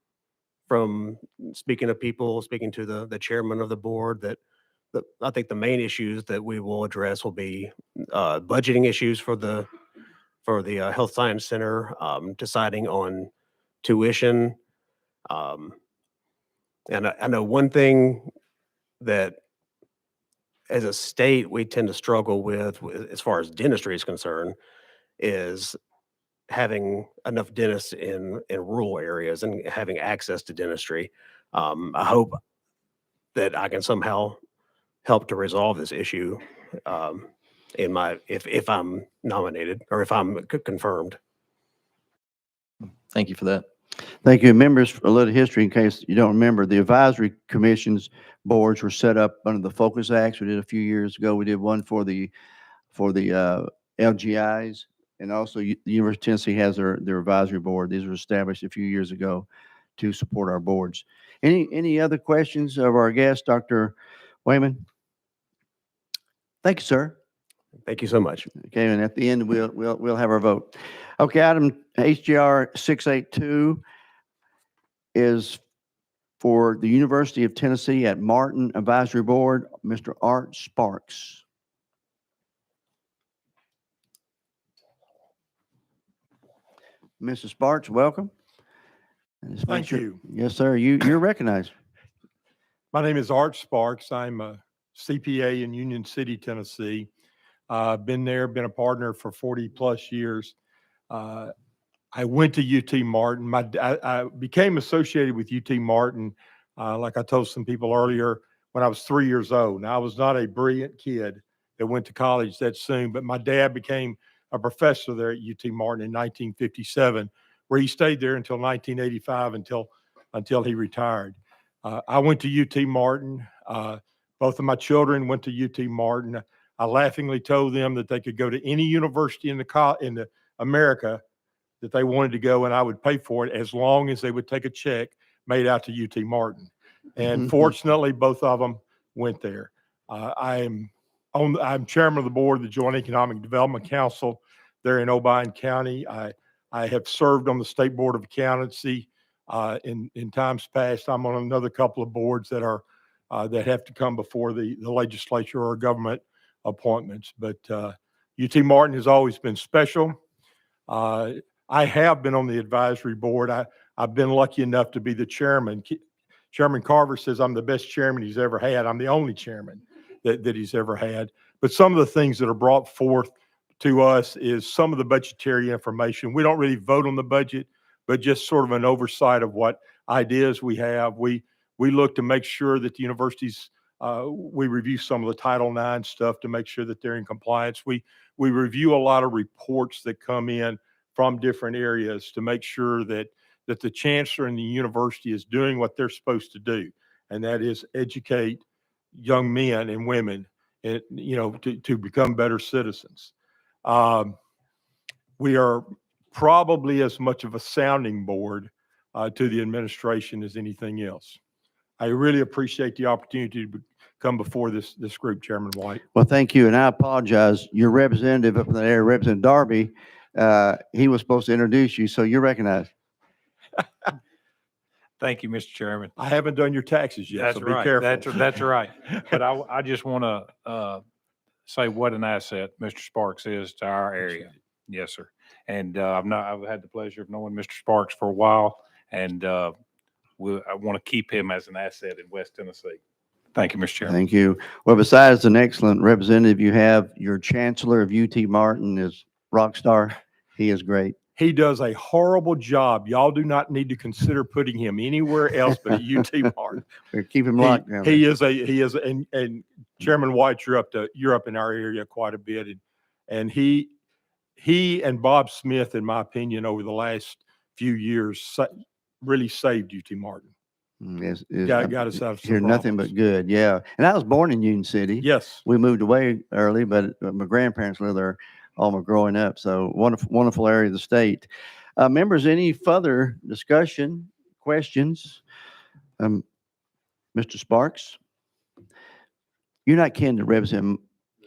from speaking to people, speaking to the chairman of the board, that I think the main issues that we will address will be budgeting issues for the Health Science Center, deciding on tuition. And I know one thing that as a state we tend to struggle with as far as dentistry is concerned is having enough dentists in rural areas and having access to dentistry. I hope that I can somehow help to resolve this issue if I'm nominated or if I'm confirmed. Thank you for that. Thank you. Members, a little history in case you don't remember, the advisory commissions boards were set up under the Focus Acts. We did a few years ago. We did one for the LGIs, and also the University of Tennessee has their advisory board. These were established a few years ago to support our boards. Any other questions of our guest, Dr. Wayman? Thank you, sir. Thank you so much. Okay, and at the end, we'll have our vote. Okay, item HGR 682 is for the University of Tennessee at Martin Advisory Board, Mr. Art Sparks. Mrs. Sparks, welcome. Thank you. Yes, sir. You're recognized. My name is Art Sparks. I'm a CPA in Union City, Tennessee. Been there, been a partner for 40 plus years. I went to UT Martin. I became associated with UT Martin, like I told some people earlier, when I was 3 years old. Now, I was not a brilliant kid that went to college that soon, but my dad became a professor there at UT Martin in 1957, where he stayed there until 1985 until he retired. I went to UT Martin. Both of my children went to UT Martin. I laughingly told them that they could go to any university in the America that they wanted to go, and I would pay for it as long as they would take a check made out to UT Martin. And fortunately, both of them went there. I'm chairman of the board of the Joint Economic Development Council there in Obion County. I have served on the State Board of Accountancy in times past. I'm on another couple of boards that have to come before the legislature or government appointments. But UT Martin has always been special. I have been on the advisory board. I've been lucky enough to be the chairman. Chairman Carver says I'm the best chairman he's ever had. I'm the only chairman that he's ever had. But some of the things that are brought forth to us is some of the budgetary information. We don't really vote on the budget, but just sort of an oversight of what ideas we have. We look to make sure that the universities, we review some of the Title IX stuff to make sure that they're in compliance. We review a lot of reports that come in from different areas to make sure that the chancellor and the university is doing what they're supposed to do, and that is educate young men and women, and to become better citizens. We are probably as much of a sounding board to the administration as anything else. I really appreciate the opportunity to come before this group, Chairman White. Well, thank you, and I apologize. Your representative up in that area, Representative Darby, he was supposed to introduce you, so you're recognized. Thank you, Mr. Chairman. I haven't done your taxes yet, That's so right. be careful. That's right. But I just want to say what an asset Mr. Sparks is to our area. Yes, sir. And I've had the pleasure of knowing Mr. Sparks for a while, and I want to keep him as an asset in West Tennessee. Thank you, Mr. Chairman. Thank you. Well, besides an excellent representative, you have your chancellor of UT Martin is rock star. He is great. He does a horrible job. Y'all do not need to consider putting him anywhere else but at UT Martin. Keep him locked down. He is, and Chairman White, you're up in our area quite a bit, and he and Bob Smith, in my opinion, over the last few years, really saved UT Martin. Yes, got us out of some hear nothing but good. Yeah, and I was born in Union City. Yes, we moved away early, but my grandparents lived there all my growing up. So wonderful area of the state. Members, any further discussion, questions? Mr. Sparks, you're not kin to Representative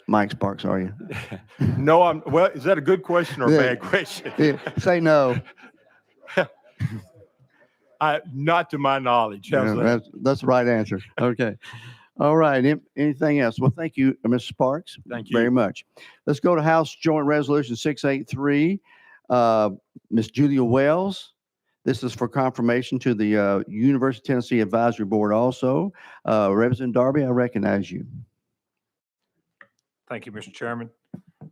Mike Sparks, are you? No, well, is that a good question or a bad question? Yeah, say no. Not to my knowledge. Yeah, that's the right answer. Okay. All right. Anything else? Well, thank you, Mr. Sparks. Thank you very much. Let's go to House Joint Resolution 683. Ms. Julia Wells. This is for confirmation to the University of Tennessee Advisory Board also. Representative Darby, I recognize you. Thank you, Mr. Chairman.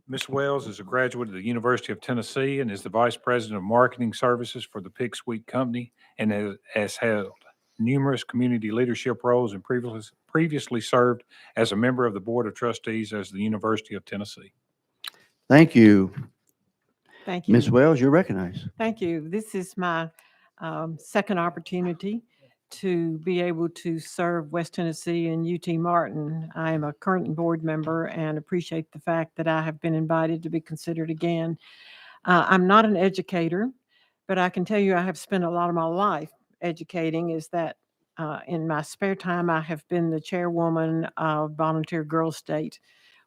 Ms. Wells is a graduate of the University of Tennessee and is the Vice President of Marketing Services for the Pick Sweet Company, and has held numerous community leadership roles and previously served as a member of the Board of Trustees as the University of Tennessee. Thank you. Thank you. Ms. Wells, you're recognized. Thank you. This is my second opportunity to be able to serve West Tennessee and UT Martin. I am a current board member and appreciate the fact that I have been invited to be considered again. I'm not an educator, but I can tell you I have spent a lot of my life educating. Is that in my spare time, I have been the chairwoman of Volunteer Girl State,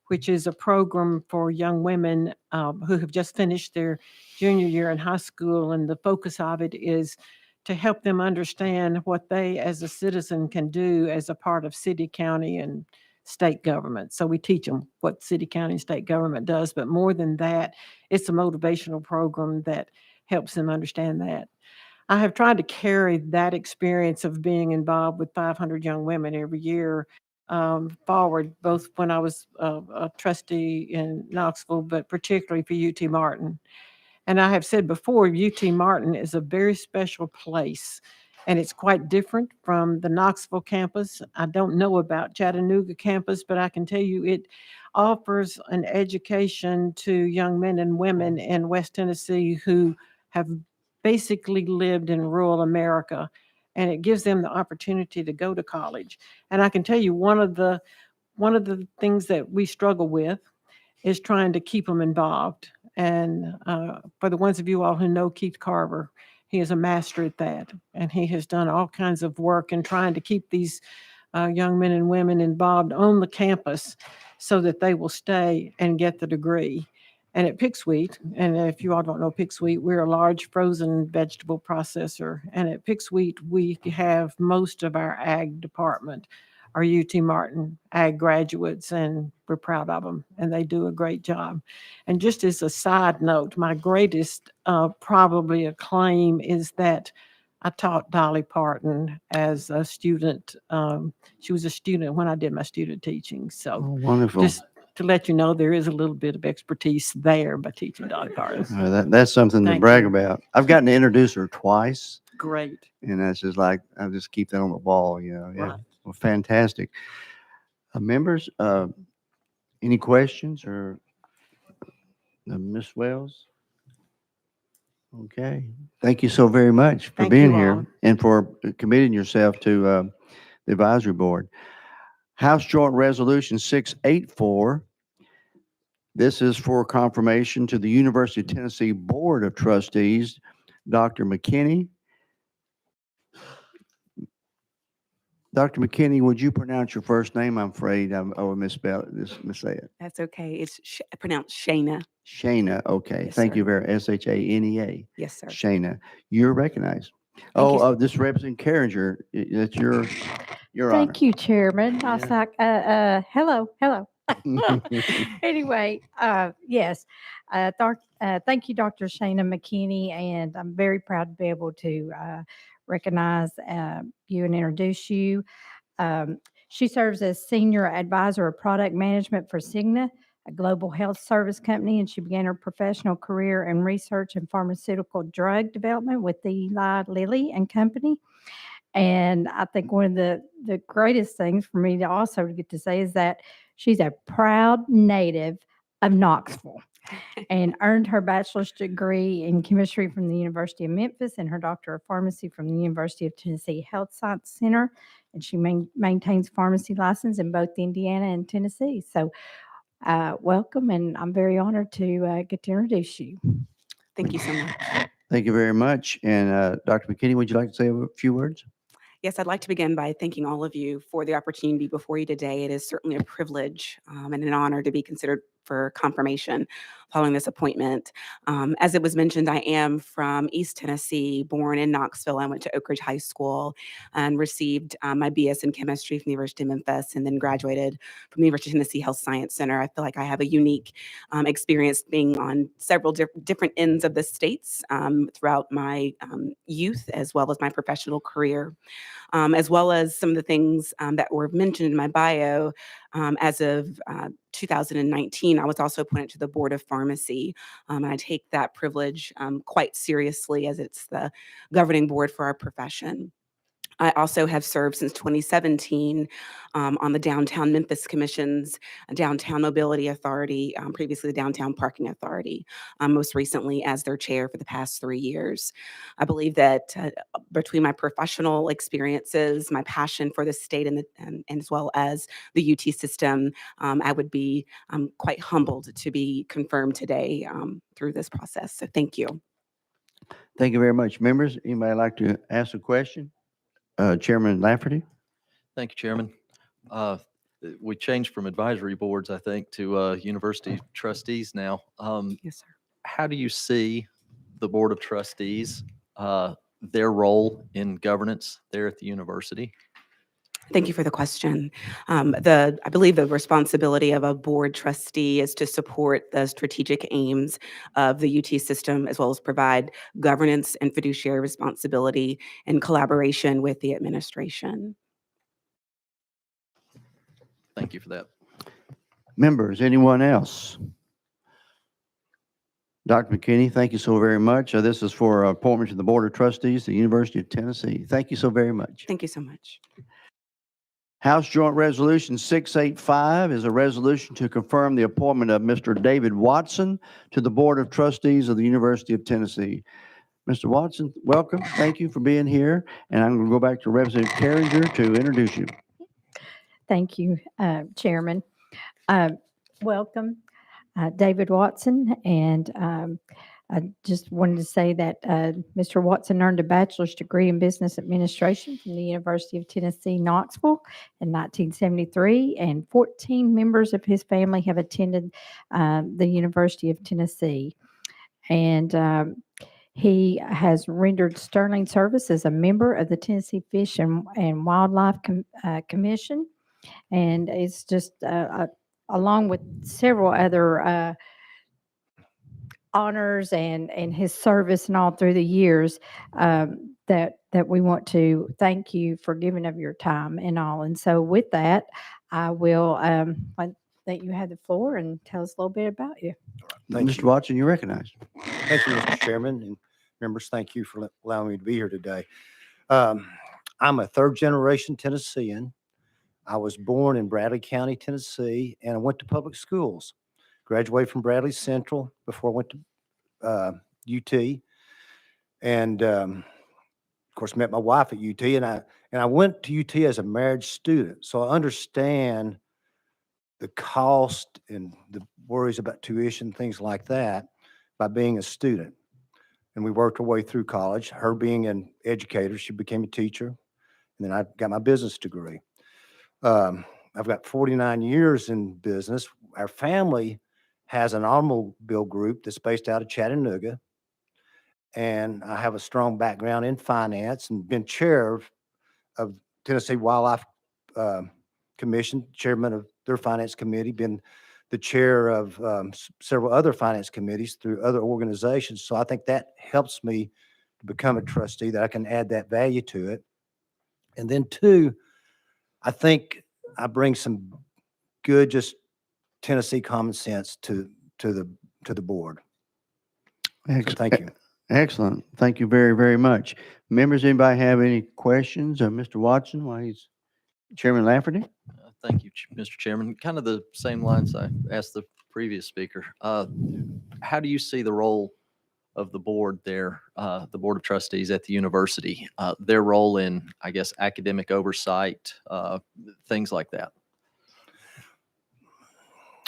which is a program for young women who have just finished their junior year in high school. And the focus of it is to help them understand what they as a citizen can do as a part of city, county, and state government. So we teach them what city, county, and state government does. But more than that, it's a motivational program that helps them understand that. I have tried to carry that experience of being involved with 500 young women every year forward, both when I was a trustee in Knoxville, but particularly for UT Martin. And I have said before, UT Martin is a very special place, and it's quite different from the Knoxville campus. I don't know about Chattanooga campus, but I can tell you it offers an education to young men and women in West Tennessee who have basically lived in rural America, and it gives them the opportunity to go to college. And I can tell you one of the things that we struggle with is trying to keep them involved. And for the ones of you all who know Keith Carver, he is a master at that, and he has done all kinds of work in trying to keep these young men and women involved on the campus so that they will stay and get the degree. And at Picksweet, and if you all don't know Picksweet, we're a large frozen vegetable processor. And at Picksweet, we have most of our ag department are UT Martin ag graduates, and we're proud of them, and they do a great job. And just as a side note, my greatest probably acclaim is that I taught Dolly Parton as a student. She was a student when I did my student teaching. So Oh, wonderful. just to let you know, there is a little bit of expertise there by teaching Dolly Parton. That's something to Thank brag you. about. I've gotten to introduce her twice, Great. and that's just like, I'll just keep that on the wall, you know. Yeah. Right. Well, fantastic. Members, any questions or Ms. Wells? Okay. Thank you so very much for Thank being you here all. and for committing yourself to the advisory board. House Joint Resolution 684. This is for confirmation to the University of Tennessee Board of Trustees. Dr. McKinney. Dr. McKinney, would you pronounce your first name? I'm afraid I will misspell it, missay it. That's okay. It's pronounced Shayna. Shayna, okay. Yes, Thank sir. you very, Shanea. Yes, sir. Shayna, you're recognized. you. This Representative Carringer, that's your honor. Thank you, Chairman. I was like, hello. Anyway, yes, thank you, Dr. Shana McKinney, and I'm very proud to be able to recognize you and introduce you. She serves as Senior Advisor of Product Management for Cigna, a global health service company, and she began her professional career in research and pharmaceutical drug development with Eli Lilly and Company. And I think one of the greatest things for me to also get to say is that she's a proud native of Knoxville and earned her bachelor's degree in chemistry from the University of Memphis and her doctor of pharmacy from the University of Tennessee Health Science Center. And she maintains pharmacy license in both Indiana and Tennessee. So welcome, and I'm very honored to get to introduce you. Thank you so much. Thank you very much. And Dr. McKinney, would you like to say a few words? Yes, I'd like to begin by thanking all of you for the opportunity before you today. It is certainly a privilege and an honor to be considered for confirmation following this appointment. As it was mentioned, I am from East Tennessee, born in Knoxville. I went to Oak Ridge High School and received my BS in chemistry from the University of Memphis, and then graduated from the University of Tennessee Health Science Center. I feel like I have a unique experience being on several different ends of the states throughout my youth, as well as my professional career. As well as some of the things that were mentioned in my bio. As of 2019, I was also appointed to the Board of Pharmacy. And I take that privilege quite seriously, as it's the governing board for our profession. I also have served since 2017 on the Downtown Memphis Commission's Downtown Mobility Authority, previously the Downtown Parking Authority, most recently as their chair for the past 3 years. I believe that between my professional experiences, my passion for the state and as well as the UT system, I would be quite humbled to be confirmed today through this process. So thank you. Thank you very much. Members, anybody like to ask a question? Chairman Lafferty? Thank you, Chairman. We changed from advisory boards, I think, to university trustees now. Yes, sir. How do you see the Board of Trustees, their role in governance there at the university? Thank you for the question. I believe the responsibility of a board trustee is to support the strategic aims of the UT system, as well as provide governance and fiduciary responsibility in collaboration with the administration. Thank you for that. Members, anyone else? Dr. McKinney, thank you so very much. This is for appointment to the Board of Trustees, the University of Tennessee. Thank you so very much. Thank you so much. House Joint Resolution 685 is a resolution to confirm the appointment of Mr. David Watson to the Board of Trustees of the University of Tennessee. Mr. Watson, welcome. Thank you for being here. And I'm going to go back to Representative Carringer to introduce you. Thank you, Chairman. Welcome, David Watson. And I just wanted to say that Mr. Watson earned a bachelor's degree in business administration from the University of Tennessee, Knoxville in 1973, and 14 members of his family have attended the University of Tennessee. And he has rendered sterling service as a member of the Tennessee Fish and Wildlife Commission, and it's just along with several other honors and his service and all through the years that we want to thank you for giving of your time and all. And so with that, I will let you have the floor and tell us a little bit about you. Mr. Watson, you're recognized. Thank you, Mr. Chairman, and members, thank you for allowing me to be here today. I'm a third-generation Tennessean. I was born in Bradley County, Tennessee, and I went to public schools. Graduated from Bradley Central before I went to UT, and of course met my wife at UT. And I went to UT as a marriage student, so I understand the cost and the worries about tuition, things like that, by being a student. And we worked our way through college. Her being an educator, she became a teacher, and then I got my business degree. I've got 49 years in business. Our family has an automobile group that's based out of Chattanooga. And I have a strong background in finance and been chair of Tennessee Wildlife Commission, chairman of their finance committee, been the chair of several other finance committees through other organizations. So I think that helps me to become a trustee, that I can add that value to it. And then two, I think I bring some good, just Tennessee common sense to the board. So thank you. Excellent. Thank you very, very much. Members, anybody have any questions of Mr. Watson while he's Chairman Lafferty? Thank you, Mr. Chairman. Kind of the same lines I asked the previous speaker. How do you see the role of the board there, the Board of Trustees at the university, their role in, I guess, academic oversight, things like that?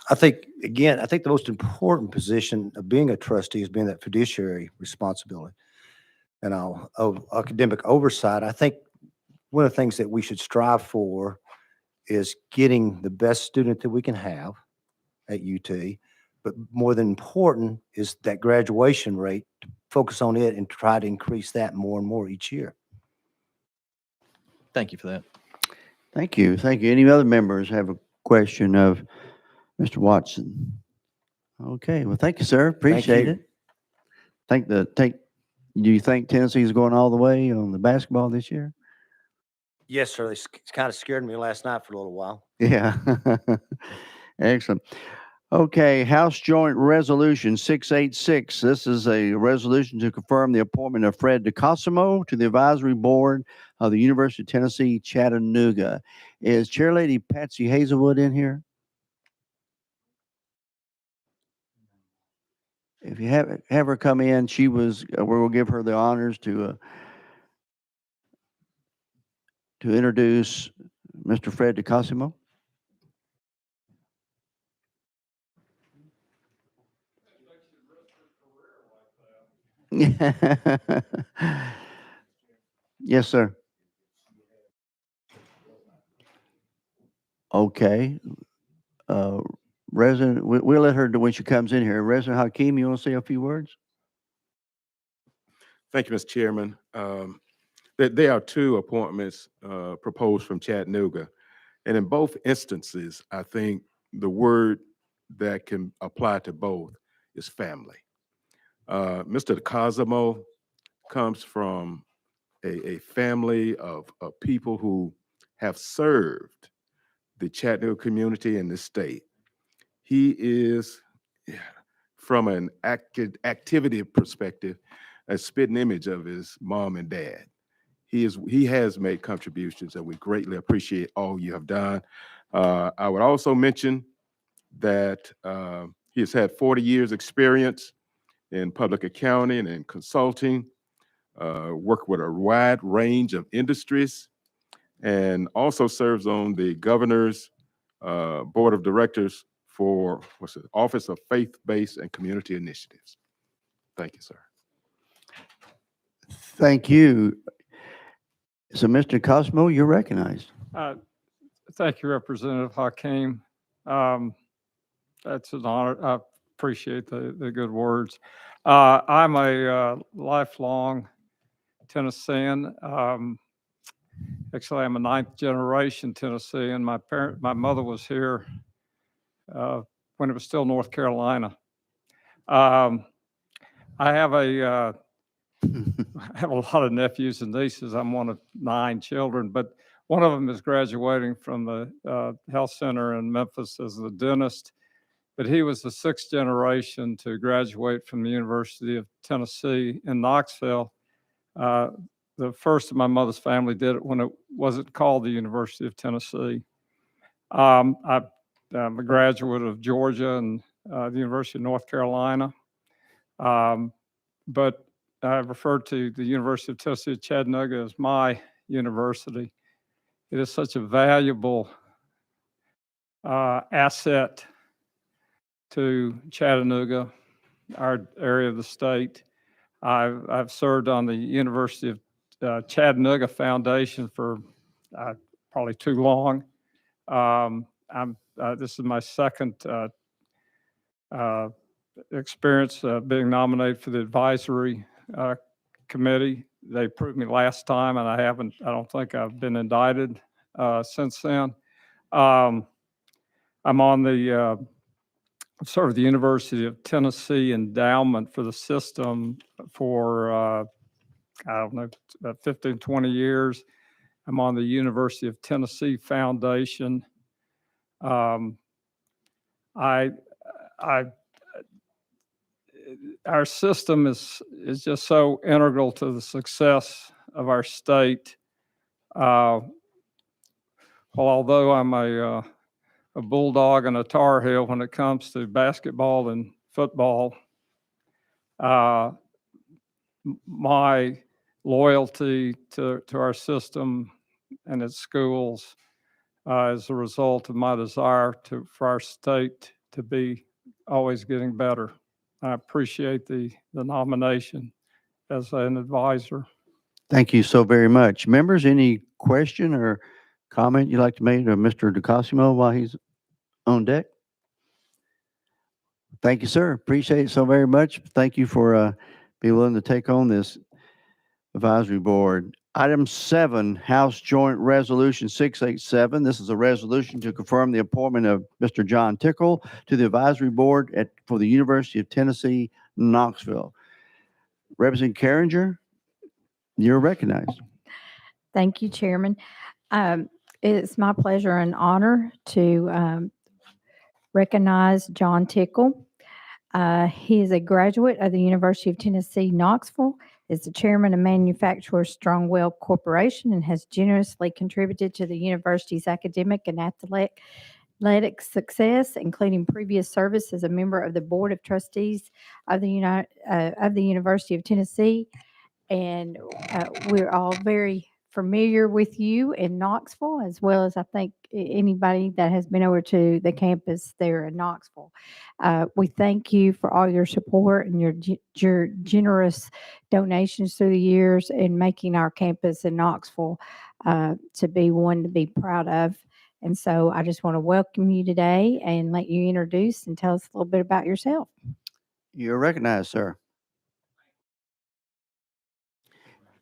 I think the most important position of being a trustee is being that fiduciary responsibility. And of academic oversight, I think one of the things that we should strive for is getting the best student that we can have at UT. But more than important is that graduation rate, to focus on it and try to increase that more and more each year. Thank you for that. Thank you. Thank you. Any other members have a question of Mr. Watson? Okay. Well, thank you, sir. Appreciate it. Do you think Tennessee is going all the way on the basketball this year? Yes, sir. They kind of scared me last night for a little while. Yeah. Excellent. Okay, House Joint Resolution 686. This is a resolution to confirm the appointment of Fred Decossimo to the Advisory Board of the University of Tennessee, Chattanooga. Is Chairlady Patsy Hazelwood in here? If you have her come in, she was, we'll give her the honors to introduce Mr. Fred Decossimo. Yes, sir. Okay. Resident, we'll let her do when she comes in here. Resident Hakeem, you want to say a few words? Thank you, Mr. Chairman. There are two appointments proposed from Chattanooga. And in both instances, I think the word that can apply to both is family. Mr. Decossimo comes from a family of people who have served the Chattanooga community and the state. He is, from an activity perspective, a spitting image of his mom and dad. He has made contributions, and we greatly appreciate all you have done. I would also mention that he has had 40 years experience in public accounting and consulting, worked with a wide range of industries, and also serves on the governor's board of directors for Office of Faith-Based and Community Initiatives. Thank you, sir. Thank you. So, Mr. Cosmo, you're recognized. Thank you, Representative Hakeem. That's an honor. I appreciate the good words. I'm a lifelong Tennessean. Actually, I'm a ninth generation Tennessean. My mother was here when it was still North Carolina. I have I have a lot of nephews and nieces. I'm one of 9 children, but one of them is graduating from the health center in Memphis as a dentist. But he was the 6th generation to graduate from the University of Tennessee in Knoxville. The first of my mother's family did it when it wasn't called the University of Tennessee. I'm a graduate of Georgia and the University of North Carolina. But I refer to the University of Tennessee at Chattanooga as my university. It is such a valuable asset to Chattanooga, our area of the state. I've served on the University of Chattanooga Foundation for probably too long. This is my second experience being nominated for the advisory committee. They approved me last time, and I don't think I've been indicted since then. I'm on the sort of the University of Tennessee endowment for the system for, I don't know, about 15, 20 years. I'm on the University of Tennessee Foundation. Our system is just so integral to the success of our state. Although I'm a bulldog and a Tar Heel when it comes to basketball and football, my loyalty to our system and its schools is a result of my desire for our state to be always getting better. I appreciate the nomination as an advisor. Thank you so very much. Members, any question or comment you'd like to make to Mr. Decossimo while he's on deck? Thank you, sir. Appreciate it so very much. Thank you for being willing to take on this advisory board. Item 7, House Joint Resolution 687. This is a resolution to confirm the appointment of Mr. John Tickle to the advisory board for the University of Tennessee, Knoxville. Representative Carringer, you're recognized. Thank you, Chairman. It's my pleasure and honor to recognize John Tickle. He is a graduate of the University of Tennessee, Knoxville, is the chairman of Manufacturers Strongwell Corporation, and has generously contributed to the university's academic and athletic success, including previous service as a member of the Board of Trustees of the University of Tennessee. And we're all very familiar with you in Knoxville, as well as I think anybody that has been over to the campus there in Knoxville. We thank you for all your support and your generous donations through the years in making our campus in Knoxville to be one to be proud of. And so I just want to welcome you today and let you introduce and tell us a little bit about yourself. You're recognized, sir.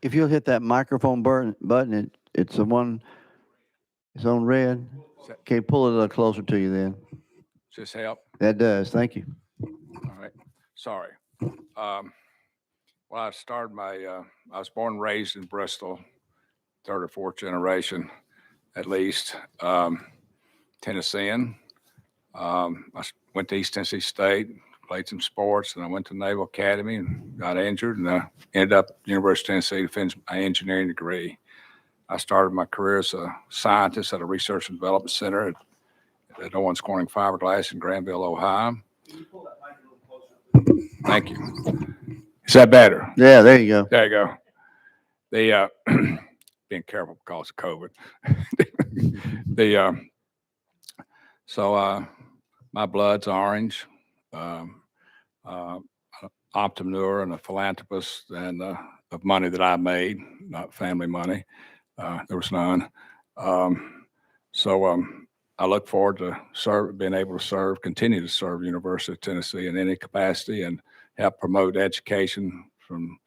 If you'll hit that microphone button, it's the one, it's on red. Okay, pull it a little closer to you then. Does this help? That does. Thank you. All right. Sorry. Well, I started I was born and raised in Bristol, third or fourth generation, at least. Tennessean. I went to East Tennessee State, played some sports, and I went to Naval Academy and got injured, and I ended up at the University of Tennessee to finish my engineering degree. I started my career as a scientist at a research and development center at Owens Corning Fiberglass in Granville, Ohio. Thank you. Is that better? Yeah, there you go. There you go. The being careful because of COVID. My blood's orange. Entrepreneur and a philanthropist, and of money that I made, not family money. There was none. I look forward to being able to continue to serve University of Tennessee in any capacity and help promote education from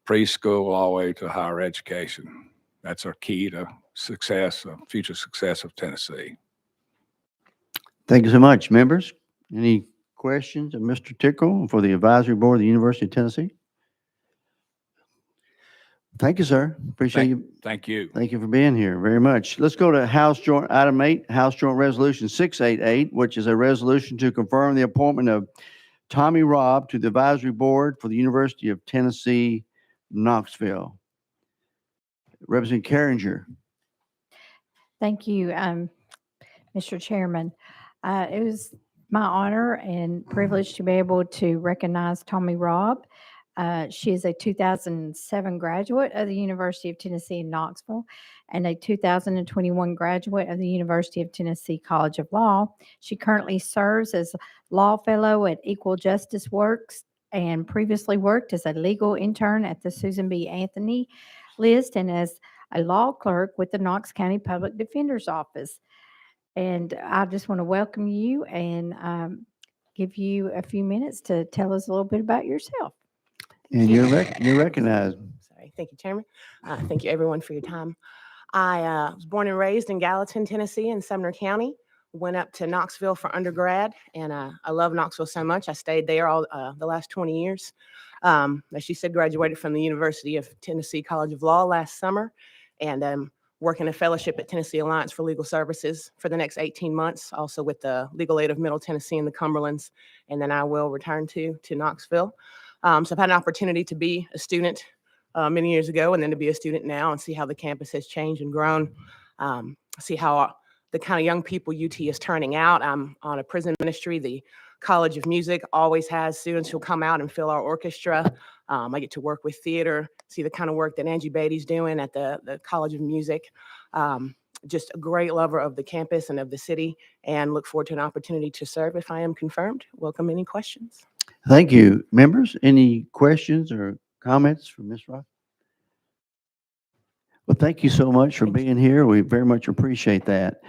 preschool all the way to higher education. That's our key to success, future success of Tennessee. Thank you so much, members. Any questions of Mr. Tickle for the advisory board of the University of Tennessee? Thank you, sir. Appreciate you. Thank you. Thank you for being here very much. Let's go to House Joint Item 8, House Joint Resolution 688, which is a resolution to confirm the appointment of Tommy Robb to the advisory board for the University of Tennessee, Knoxville. Representative Carringer. Thank you, Mr. Chairman. It was my honor and privilege to be able to recognize Tommy Robb. She is a 2007 graduate of the University of Tennessee in Knoxville and a 2021 graduate of the University of Tennessee College of Law. She currently serves as law fellow at Equal Justice Works and previously worked as a legal intern at the Susan B. Anthony list and as a law clerk with the Knox County Public Defender's Office. And I just want to welcome you and give you a few minutes to tell us a little bit about yourself. And you're recognized. Sorry. Thank you, Chairman. Thank you, everyone, for your time. I was born and raised in Gallatin, Tennessee, in Sumner County. Went up to Knoxville for undergrad, and I love Knoxville so much. I stayed there all the last 20 years. As she said, graduated from the University of Tennessee College of Law last summer, and working a fellowship at Tennessee Alliance for Legal Services for the next 18 months, also with the Legal Aid of Middle Tennessee and the Cumberlands, and then I will return to Knoxville. So I've had an opportunity to be a student many years ago and then to be a student now and see how the campus has changed and grown, see how the kind of young people UT is turning out. I'm on a prison ministry. The College of Music always has students who come out and fill our orchestra. I get to work with theater, see the kind of work that Angie Beatty's doing at the College of Music. Just a great lover of the campus and of the city, and look forward to an opportunity to serve if I am confirmed. Welcome any questions. Thank you. Members, any questions or comments from Ms. Rock? Well, thank you so much for being here. We very much appreciate that.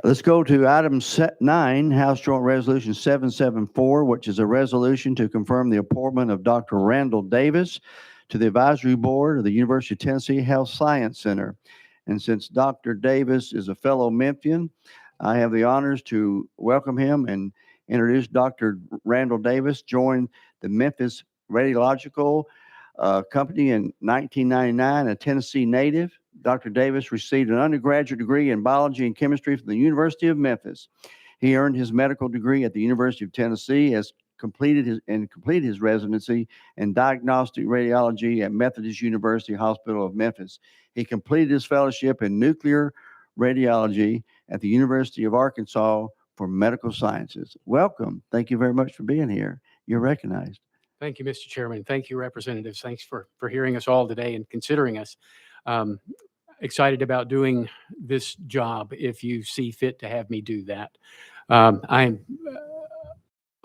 Let's go to item 9, House Joint Resolution 774, which is a resolution to confirm the appointment of Dr. Randall Davis to the advisory board of the University of Tennessee Health Science Center. And since Dr. Davis is a fellow Memphian, I have the honors to welcome him and introduce Dr. Randall Davis. Joined the Memphis Radiological Company in 1999, a Tennessee native. Dr. Davis received an undergraduate degree in biology and chemistry from the University of Memphis. He earned his medical degree at the University of Tennessee, has completed his residency in diagnostic radiology at Methodist University Hospital of Memphis. He completed his fellowship in nuclear radiology at the University of Arkansas for medical sciences. Welcome. Thank you very much for being here. You're recognized. Thank you, Mr. Chairman. Thank you, representatives. Thanks for hearing us all today and considering us. Excited about doing this job if you see fit to have me do that. I'm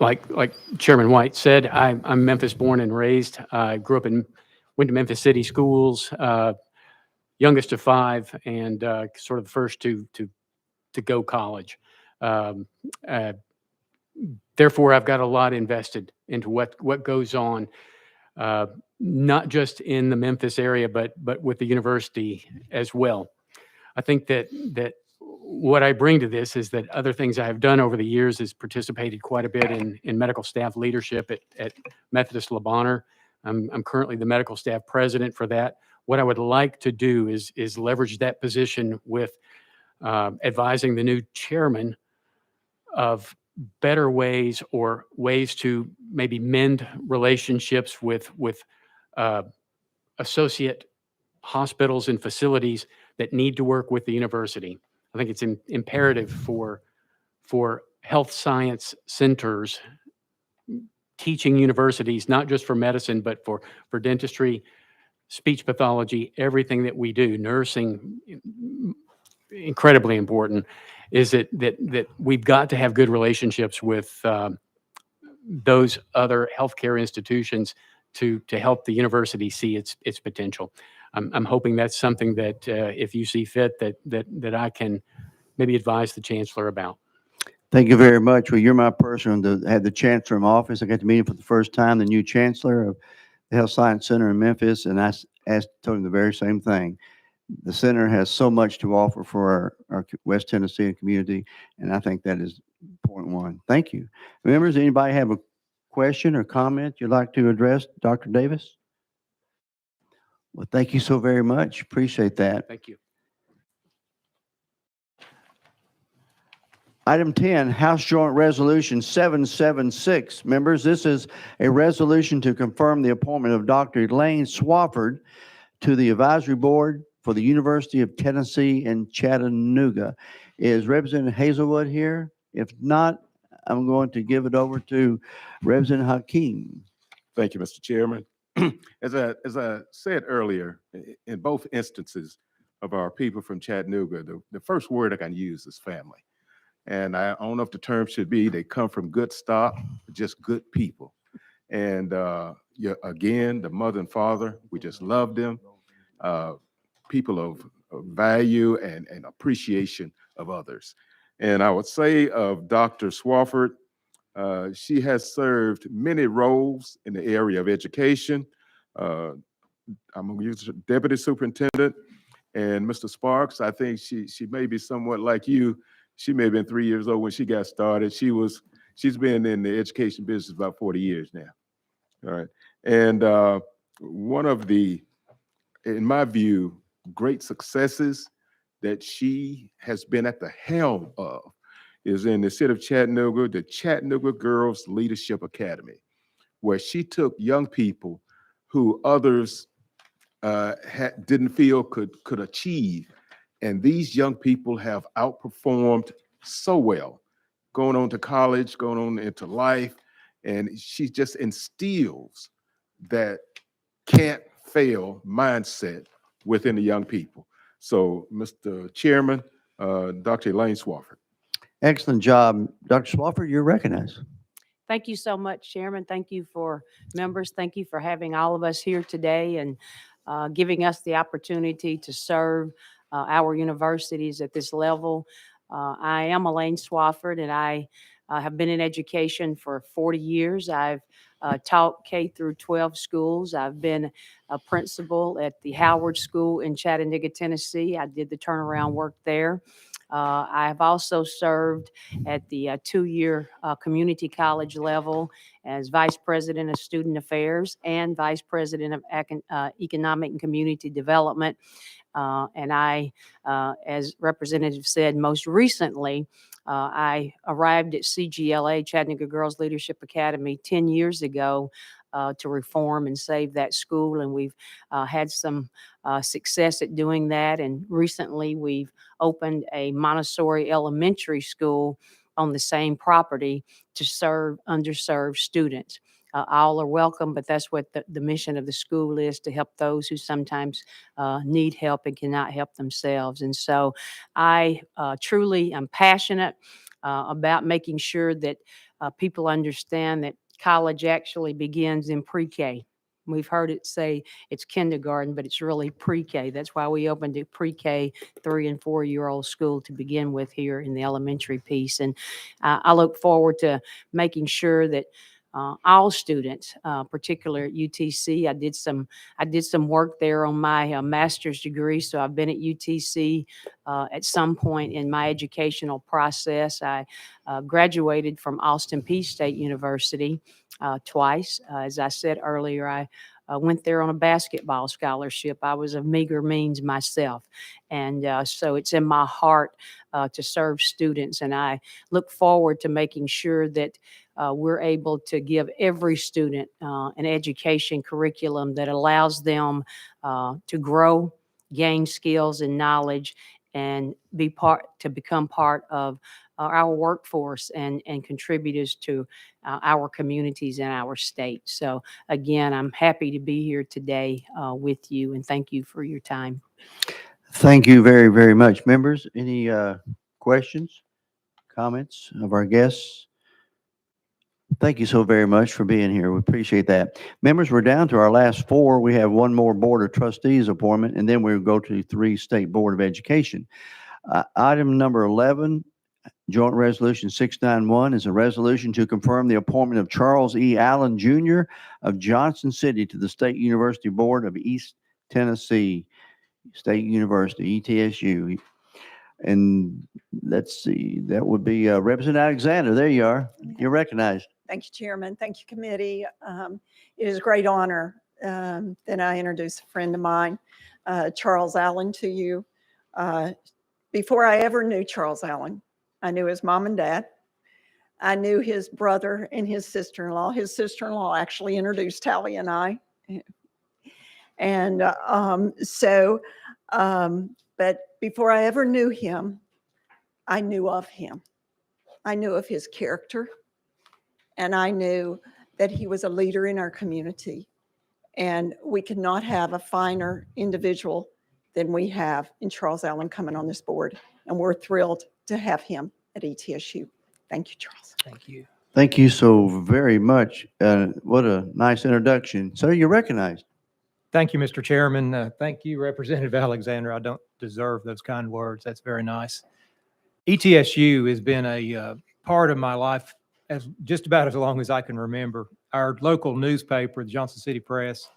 like Chairman White said, I'm Memphis born and raised. I grew up went to Memphis City schools, youngest of 5, and sort of the first to go college. Therefore, I've got a lot invested into what goes on, not just in the Memphis area, but with the university as well. I think that what I bring to this is that other things I have done over the years is participated quite a bit in medical staff leadership at Methodist Le Bonheur. I'm currently the medical staff president for that. What I would like to do is leverage that position with advising the new chairman of better ways or ways to maybe mend relationships with associate hospitals and facilities that need to work with the university. I think it's imperative for health science centers, teaching universities, not just for medicine, but for dentistry, speech pathology, everything that we do, nursing, incredibly important, is that we've got to have good relationships with those other healthcare institutions to help the university see its potential. I'm hoping that's something that if you see fit, that I can maybe advise the chancellor about. Thank you very much. Well, you're my person to have the chancellor in my office. I got to meet him for the first time, the new chancellor of the Health Science Center in Memphis, and I told him the very same thing. The center has so much to offer for our West Tennessee community, and I think that is point one. Thank you. Members, anybody have a question or comment you'd like to address Dr. Davis? Well, thank you so very much. Appreciate that. Thank you. Item 10, House Joint Resolution 776. Members, this is a resolution to confirm the appointment of Dr. Elaine Swafford to the Advisory Board for the University of Tennessee in Chattanooga. Is Representative Hazelwood here? If not, I'm going to give it over to Representative Hakeem. Thank you, Mr. Chairman. As I said earlier, in both instances of our people from Chattanooga, the first word I can use is family. And I don't know if the term should be they come from good stock, just good people. And again, the mother and father, we just love them. People of value and appreciation of others. And I would say of Dr. Swafford, she has served many roles in the area of education. I'm going to use deputy superintendent. And Mr. Sparks, I think she may be somewhat like you. She may have been 3 years old when she got started. She's been in the education business about 40 years now. All right. And one of the, in my view, great successes that she has been at the helm of is in the city of Chattanooga, the Chattanooga Girls Leadership Academy, where she took young people who others didn't feel could achieve. And these young people have outperformed so well, going on to college, going on into life. And she just instills that can't fail mindset within the young people. So, Mr. Chairman, Dr. Elaine Swafford. Excellent job. Dr. Swafford, you're recognized. Thank you so much, Chairman. Thank you for members. Thank you for having all of us here today and giving us the opportunity to serve our universities at this level. I am Elaine Swafford, and I have been in education for 40 years. I've taught K through 12 schools. I've been a principal at the Howard School in Chattanooga, Tennessee. I did the turnaround work there. I have also served at the 2-year community college level as Vice President of Student Affairs and Vice President of Economic and Community Development. And I, as Representative said, most recently, I arrived at CGLA, Chattanooga Girls Leadership Academy, 10 years ago to reform and save that school. And we've had some success at doing that. And recently we've opened a Montessori elementary school on the same property to serve underserved students. All are welcome, but that's what the mission of the school is, to help those who sometimes need help and cannot help themselves. And so I truly am passionate about making sure that people understand that college actually begins in pre-K. We've heard it say it's kindergarten, but it's really pre-K. That's why we opened a pre-K 3- and 4-year-old school to begin with here in the elementary piece. And I look forward to making sure that all students, particularly at UTC. I did some work there on my master's degree, so I've been at UTC at some point in my educational process. I graduated from Austin Peay State University twice. As I said earlier, I went there on a basketball scholarship. I was of meager means myself. And so it's in my heart to serve students. And I look forward to making sure that we're able to give every student an education curriculum that allows them to grow, gain skills and knowledge, and become part of our workforce and contributors to our communities and our state. So again, I'm happy to be here today with you, and thank you for your time. Thank you very, very much. Members, any questions, comments of our guests? Thank you so very much for being here. We appreciate that. Members, we're down to our last 4. We have one more Board of Trustees appointment, and then we'll go to 3 State Board of Education. Item number 11, Joint Resolution 691, is a resolution to confirm the appointment of Charles E. Allen, Jr. of Johnson City to the State University Board of East Tennessee State University, ETSU. And let's see, that would be Representative Alexander. There you are. You're recognized. Thank you, Chairman. Thank you, Committee. It is a great honor that I introduce a friend of mine, Charles Allen, to you. Before I ever knew Charles Allen, I knew his mom and dad. I knew his brother and his sister-in-law. His sister-in-law actually introduced Hallie and I. And but before I ever knew him, I knew of him. I knew of his character, and I knew that he was a leader in our community. And we could not have a finer individual than we have in Charles Allen coming on this board. And we're thrilled to have him at ETSU. Thank you, Charles. Thank you. Thank you so very much. What a nice introduction. Sir, you're recognized. Thank you, Mr. Chairman. Thank you, Representative Alexander. I don't deserve those kind words. That's very nice. ETSU has been a part of my life as just about as long as I can remember. Our local newspaper, the Johnson City Press,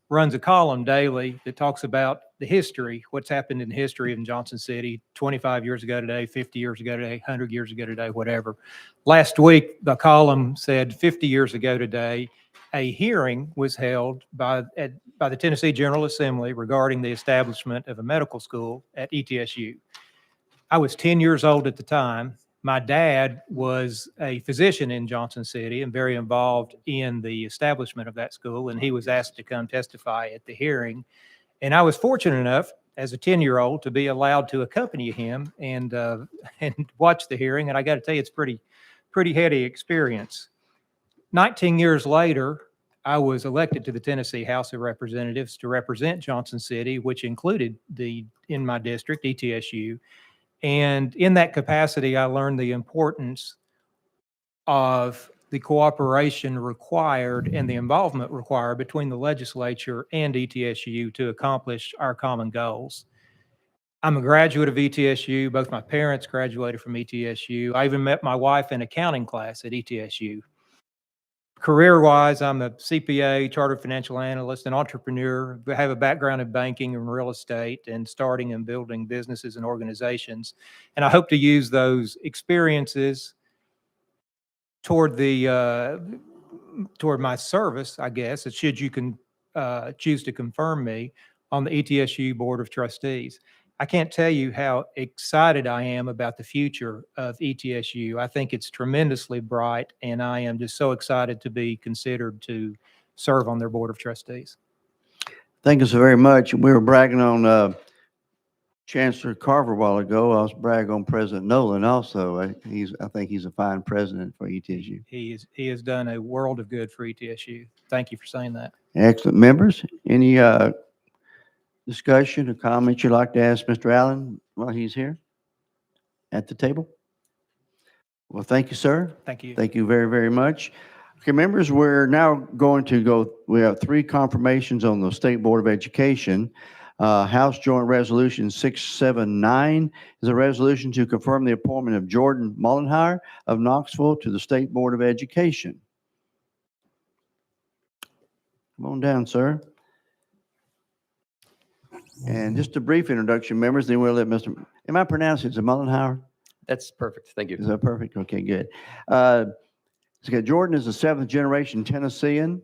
runs a column daily that talks about the history, what's happened in history in Johnson City 25 years ago today, 50 years ago today, 100 years ago today, whatever. Last week, the column said 50 years ago today, a hearing was held by the Tennessee General Assembly regarding the establishment of a medical school at ETSU. I was 10 years old at the time. My dad was a physician in Johnson City and very involved in the establishment of that school, and he was asked to come testify at the hearing. And I was fortunate enough as a 10-year-old to be allowed to accompany him and watch the hearing. And I got to tell you, it's pretty heady experience. 19 years later, I was elected to the Tennessee House of Representatives to represent Johnson City, which included in my district, ETSU. And in that capacity, I learned the importance of the cooperation required and the involvement required between the legislature and ETSU to accomplish our common goals. I'm a graduate of ETSU. Both my parents graduated from ETSU. I even met my wife in accounting class at ETSU. Career-wise, I'm a CPA, chartered financial analyst, an entrepreneur. I have a background in banking and real estate and starting and building businesses and organizations. And I hope to use those experiences toward my service, I guess, should you choose to confirm me on the ETSU Board of Trustees. I can't tell you how excited I am about the future of ETSU. I think it's tremendously bright, and I am just so excited to be considered to serve on their Board of Trustees. Thank you so very much. We were bragging on Chancellor Carver a while ago. I was bragging on President Nolan also. I think he's a fine president for ETSU. He has done a world of good for ETSU. Thank you for saying that. Excellent. Members, any discussion or comments you'd like to ask Mr. Allen while he's here at the table? Well, thank you, sir. Thank you. Thank you very, very much. Okay, members, we're now going to go, we have 3 confirmations on the State Board of Education. House Joint Resolution 679 is a resolution to confirm the appointment of Jordan Mullenhire of Knoxville to the State Board of Education. Come on down, sir. And just a brief introduction, members, then we'll let Mr. Am I pronouncing it Mullenhire? That's perfect. Thank you. Is that perfect? Okay, good. Okay, Jordan is a 7th generation Tennessean,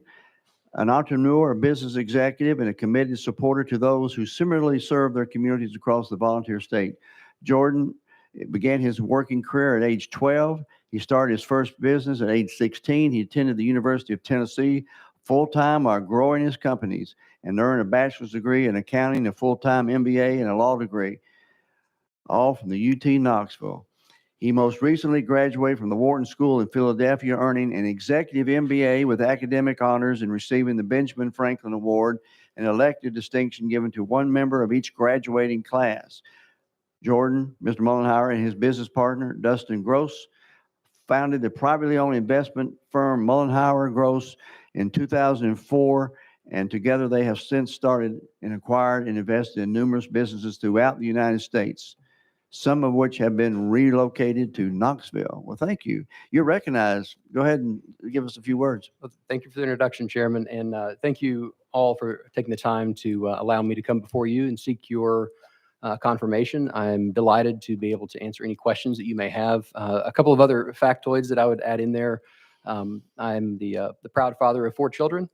an entrepreneur, a business executive, and a committed supporter to those who similarly serve their communities across the volunteer state. Jordan began his working career at age 12. He started his first business at age 16. He attended the University of Tennessee full-time while growing his companies and earned a bachelor's degree in accounting, a full-time MBA, and a law degree, all from the UT Knoxville. He most recently graduated from the Wharton School in Philadelphia, earning an executive MBA with academic honors and receiving the Benjamin Franklin Award, an elective distinction given to one member of each graduating class. Jordan, Mr. Mullenhire, and his business partner, Dustin Gross, founded the privately owned investment firm Mullenhire Gross in 2004, and together they have since started and acquired and invested in numerous businesses throughout the United States, some of which have been relocated to Knoxville. Well, thank you. You're recognized. Go ahead and give us a few words. Well, thank you for the introduction, Chairman, and thank you all for taking the time to allow me to come before you and seek your confirmation. I'm delighted to be able to answer any questions that you may have. A couple of other factoids that I would add in there. I'm the proud father of 4 children.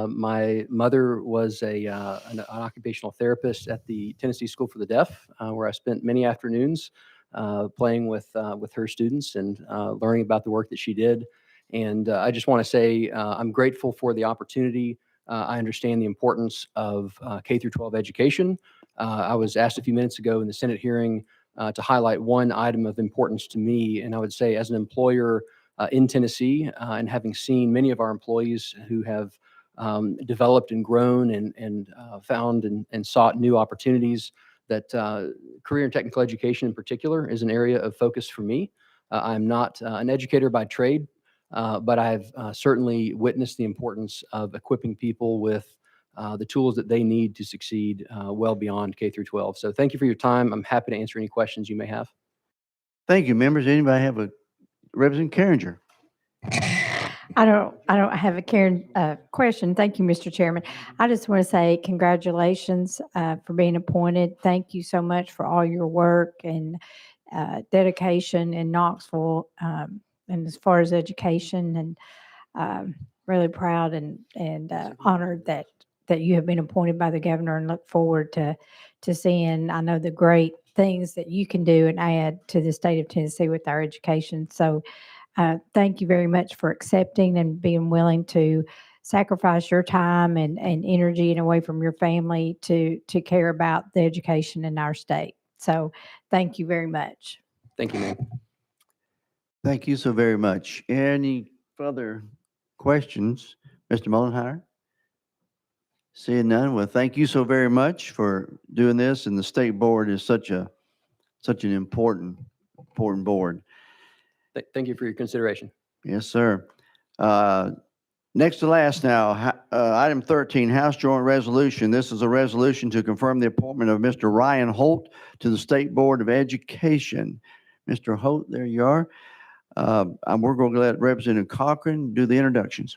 My mother was an occupational therapist at the Tennessee School for the Deaf, where I spent many afternoons playing with her students and learning about the work that she did. And I just want to say I'm grateful for the opportunity. I understand the importance of K through 12 education. I was asked a few minutes ago in the Senate hearing to highlight one item of importance to me, and I would say as an employer in Tennessee and having seen many of our employees who have developed and grown and found and sought new opportunities, that career and technical education in particular is an area of focus for me. I'm not an educator by trade, but I've certainly witnessed the importance of equipping people with the tools that they need to succeed well beyond K through 12. So thank you for your time. I'm happy to answer any questions you may have. Thank you, members. Anybody have a Representative Carringer? I don't have a question. Thank you, Mr. Chairman. I just want to say congratulations for being appointed. Thank you so much for all your work and dedication in Knoxville, and as far as education, and really proud and honored that you have been appointed by the governor, and look forward to seeing, I know, the great things that you can do and add to the state of Tennessee with our education. So thank you very much for accepting and being willing to sacrifice your time and energy and away from your family to care about the education in our state. So thank you very much. Thank you, ma'am. Thank you so very much. Any further questions, Mr. Mullenhire? Seeing none, well, thank you so very much for doing this. And the state board is such an important board. Thank you for your consideration. Yes, sir. Next to last now, item 13, House Joint Resolution. This is a resolution to confirm the appointment of Mr. Ryan Holt to the State Board of Education. Mr. Holt, there you are. We're going to let Representative Cochran do the introductions.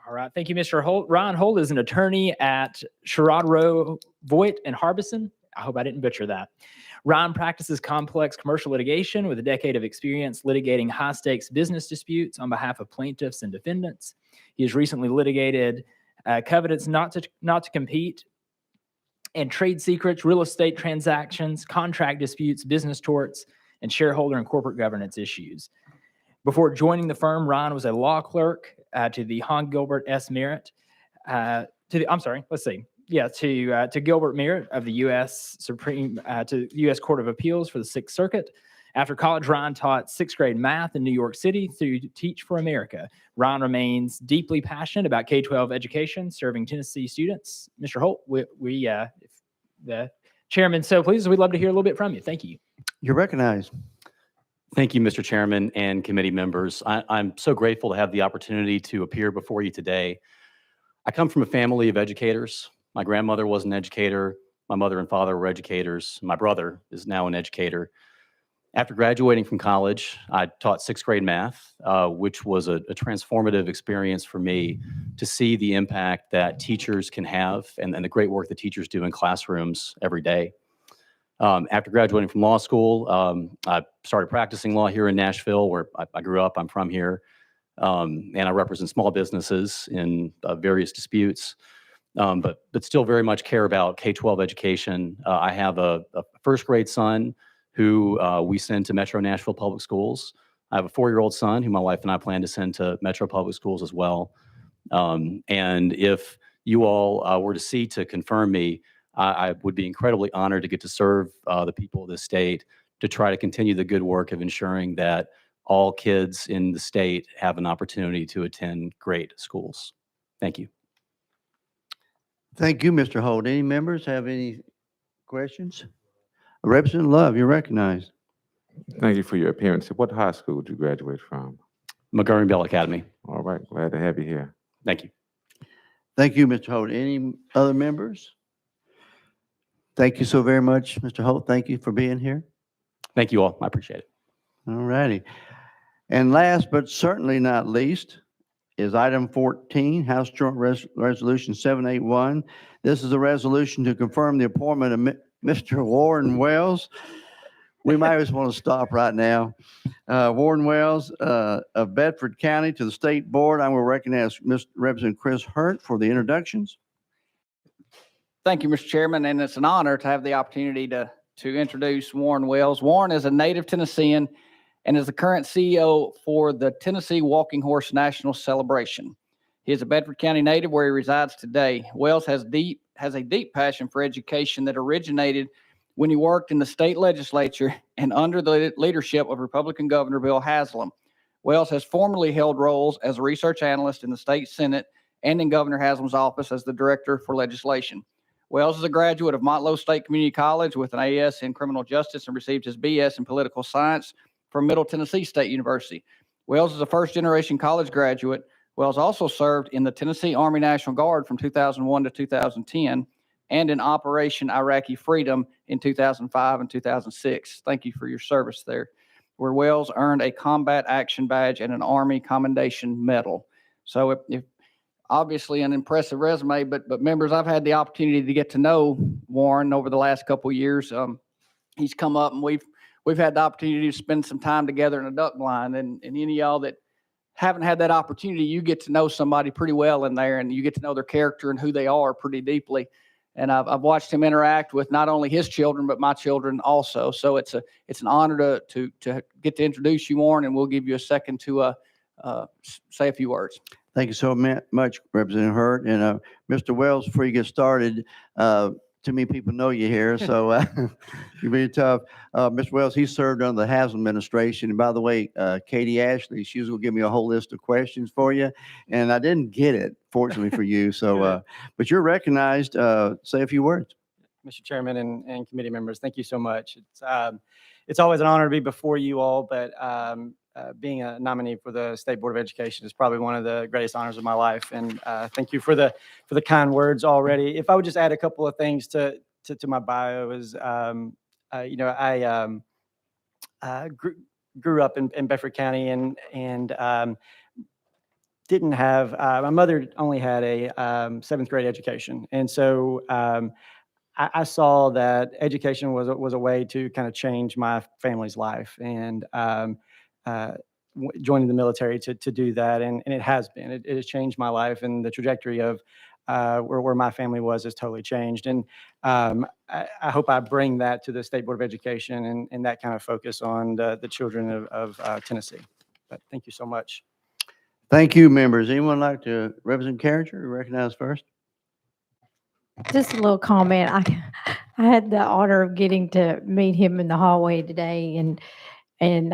All right. Thank you, Mr. Holt. Ryan Holt is an attorney at Sherrod Rowe, Voigt, and Harbison. I hope I didn't butcher that. Ryan practices complex commercial litigation with a decade of experience litigating high-stakes business disputes on behalf of plaintiffs and defendants. He has recently litigated covenants not to compete and trade secrets, real estate transactions, contract disputes, business torts, and shareholder and corporate governance issues. Before joining the firm, Ron was a law clerk to the Hon Gilbert S. Merritt, to Gilbert Merritt of the U.S. to the U.S. Court of Appeals for the Sixth Circuit. After college, Ron taught sixth grade math in New York City through Teach for America. Ron remains deeply passionate about K-12 education, serving Tennessee students. Mr. Holt, if the chairman so please, we'd love to hear a little bit from you. Thank you. You're recognized. Thank you, Mr. Chairman and committee members. I'm so grateful to have the opportunity to appear before you today. I come from a family of educators. My grandmother was an educator. My mother and father were educators. My brother is now an educator. After graduating from college, I taught sixth grade math, which was a transformative experience for me to see the impact that teachers can have and the great work that teachers do in classrooms every day. After graduating from law school, I started practicing law here in Nashville, where I grew up. I'm from here. And I represent small businesses in various disputes, but still very much care about K-12 education. I have a first grade son who we send to Metro Nashville Public Schools. I have a 4-year-old son who my wife and I plan to send to Metro Public Schools as well. And if you all were to confirm me, I would be incredibly honored to get to serve the people of this state to try to continue the good work of ensuring that all kids in the state have an opportunity to attend great schools. Thank you. Thank you, Mr. Holt. Any members have any questions? Representative Love, you're recognized. Thank you for your appearance. What high school did you graduate from? Montgomery Bell Academy. All right, glad to have you here. Thank you. Thank you, Mr. Holt. Any other members? Thank you so very much, Mr. Holt. Thank you for being here. Thank you all. I appreciate it. All righty. And last but certainly not least is item 14, House Joint Resolution 781. This is a resolution to confirm the appointment of Mr. Warren Wells. We might just want to stop right now. Warren Wells of Bedford County to the State Board. I will recognize Mr. Representative Chris Hurt for the introductions. Thank you, Mr. Chairman, and it's an honor to have the opportunity to introduce Warren Wells. Warren is a native Tennessean and is the current CEO for the Tennessee Walking Horse National Celebration. He is a Bedford County native where he resides today. Wells has a deep passion for education that originated when he worked in the state legislature and under the leadership of Republican Governor Bill Haslam. Wells has formerly held roles as a research analyst in the state Senate and in Governor Haslam's office as the director for legislation. Wells is a graduate of Montlow State Community College with an AS in criminal justice and received his BS in political science from Middle Tennessee State University. Wells is a first-generation college graduate. Wells also served in the Tennessee Army National Guard from 2001 to 2010 and in Operation Iraqi Freedom in 2005 and 2006. Thank you for your service there, where Wells earned a Combat Action Badge and an Army Commendation Medal. So if obviously an impressive resume, but members, I've had the opportunity to get to know Warren over the last couple of years. He's come up and we've had the opportunity to spend some time together in a duck blind, and any of y'all that haven't had that opportunity, you get to know somebody pretty well in there, and you get to know their character and who they are pretty deeply. And I've watched him interact with not only his children, but my children also. So it's an honor to get to introduce you, Warren, and we'll give you a second to say a few words. Thank you so much, Representative Hurt. And Mr. Wells, before you get started, too many people know you here, so you're being tough. Mr. Wells, he served under the Haslam administration. And by the way, Katie Ashley, she was going to give me a whole list of questions for you, and I didn't get it, fortunately for you. So, but you're recognized. Say a few words. Mr. Chairman and committee members, thank you so much. It's always an honor to be before you all, but being a nominee for the State Board of Education is probably one of the greatest honors of my life. And thank you for the kind words already. If I would just add a couple of things to my bio, is I grew up in Bedford County and didn't have my mother only had a 7th grade education, and so I saw that education was a way to kind of change my family's life, and joining the military to do that, and it has been. It has changed my life and the trajectory of where my family was has totally changed. And I hope I bring that to the State Board of Education and that kind of focus on the children of Tennessee. But thank you so much. Thank you, members. Anyone like to represent Carringer? Recognize first. Just a little comment. I had the honor of getting to meet him in the hallway today, and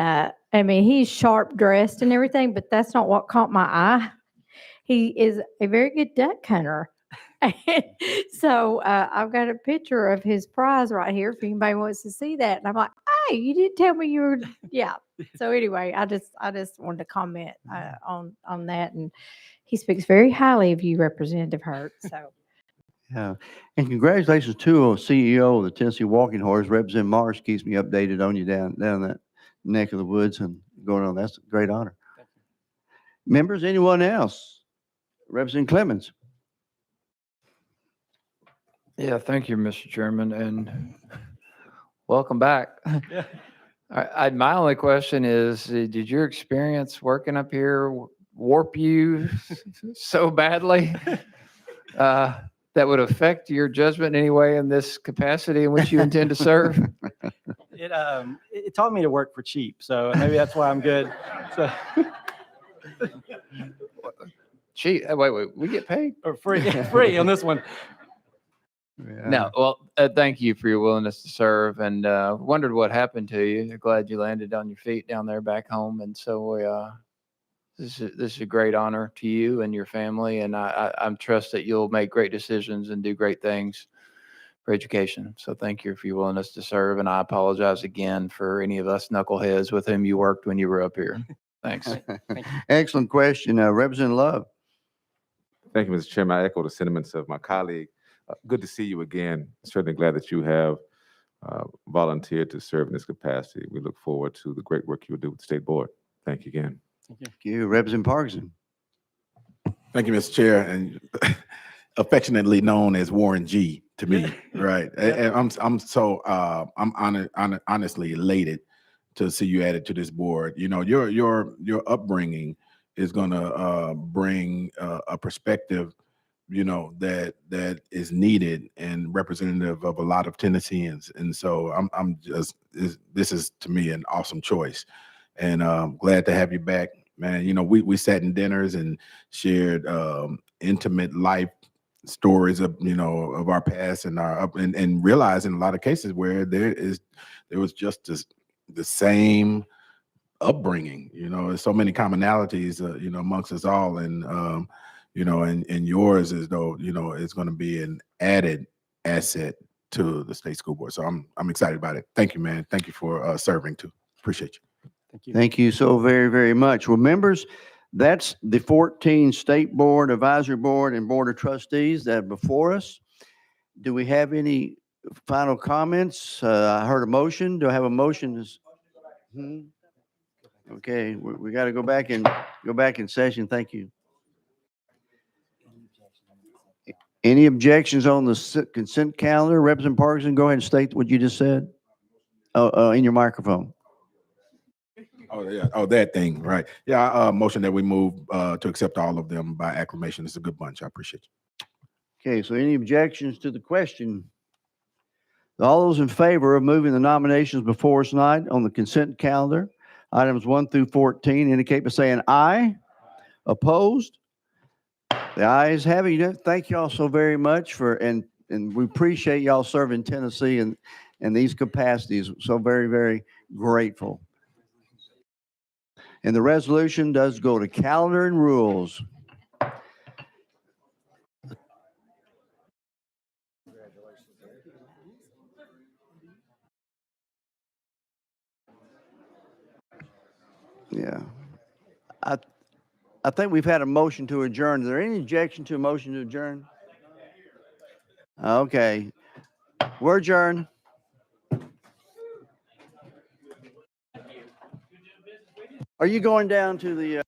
I mean, he's sharp dressed and everything, but that's not what caught my eye. He is a very good duck hunter. So I've got a picture of his prize right here if anybody wants to see that. And I'm like, hey, you didn't tell me you were, yeah. So anyway, I just wanted to comment on that, and he speaks very highly of you, Representative Hurt. So. Yeah, and congratulations to CEO of the Tennessee Walking Horse, Representative Marsh. Keeps me updated on you down that neck of the woods and going on. That's a great honor. Members, anyone else? Representative Clemens. Yeah, thank you, Mr. Chairman, and welcome back. My only question is, did your experience working up here warp you so badly that would affect your judgment in any way in this capacity in which you intend to serve? It taught me to work for cheap, so maybe that's why I'm good. So. Cheap? Wait, we get paid? Or free on this one. Yeah. No, well, thank you for your willingness to serve, and wondered what happened to you. Glad you landed on your feet down there back home, and so this is a great honor to you and your family, and I'm trust that you'll make great decisions and do great things for education. So thank you for your willingness to serve, and I apologize again for any of us knuckleheads with whom you worked when you were up here. Thanks. Excellent question, Representative Love. Thank you, Mr. Chairman. I echo the sentiments of my colleague. Good to see you again. Certainly glad that you have volunteered to serve in this capacity. We look forward to the great work you will do with the State Board. Thank you again. Thank you. Representative Parkinson. Thank you, Mr. Chair, and affectionately known as Warren G to me, right? And I'm honestly elated to see you added to this board. You know, your upbringing is going to bring a perspective, you know, that is needed and representative of a lot of Tennesseans. And so this is to me an awesome choice, and glad to have you back, man. You know, we sat in dinners and shared intimate life stories of, you know, of our past and our up, and realized in a lot of cases where there was just the same upbringing. You know, there's so many commonalities, you know, amongst us all, and you know, and yours is, though, you know, it's going to be an added asset to the state school board. So I'm excited about it. Thank you, man. Thank you for serving too. Appreciate you. Thank you. Thank you so very, very much. Well, members, that's the 14 State Board, Advisory Board, and Board of Trustees that are before us. Do we have any final comments? I heard a motion. Do I have a motion? Okay, we got to go back in session. Thank you. Any objections on the consent calendar? Representative Parkinson, go ahead and state what you just said. In your microphone. Oh yeah. Oh, that thing. Right. Yeah. Motion that we move to accept all of them by acclamation. It's a good bunch. I appreciate you. Okay. So any objections to the question? All those in favor of moving the nominations before us tonight on the consent calendar, items 1 through 14, indicate by saying aye. Opposed? The ayes have it. Thank you all so very much and we appreciate y'all serving Tennessee in these capacities. So very, very grateful. And the resolution does go to calendar and rules. Yeah. I think we've had a motion to adjourn. Is there any objection to a motion to adjourn? Okay. We're adjourned. Are you going down to the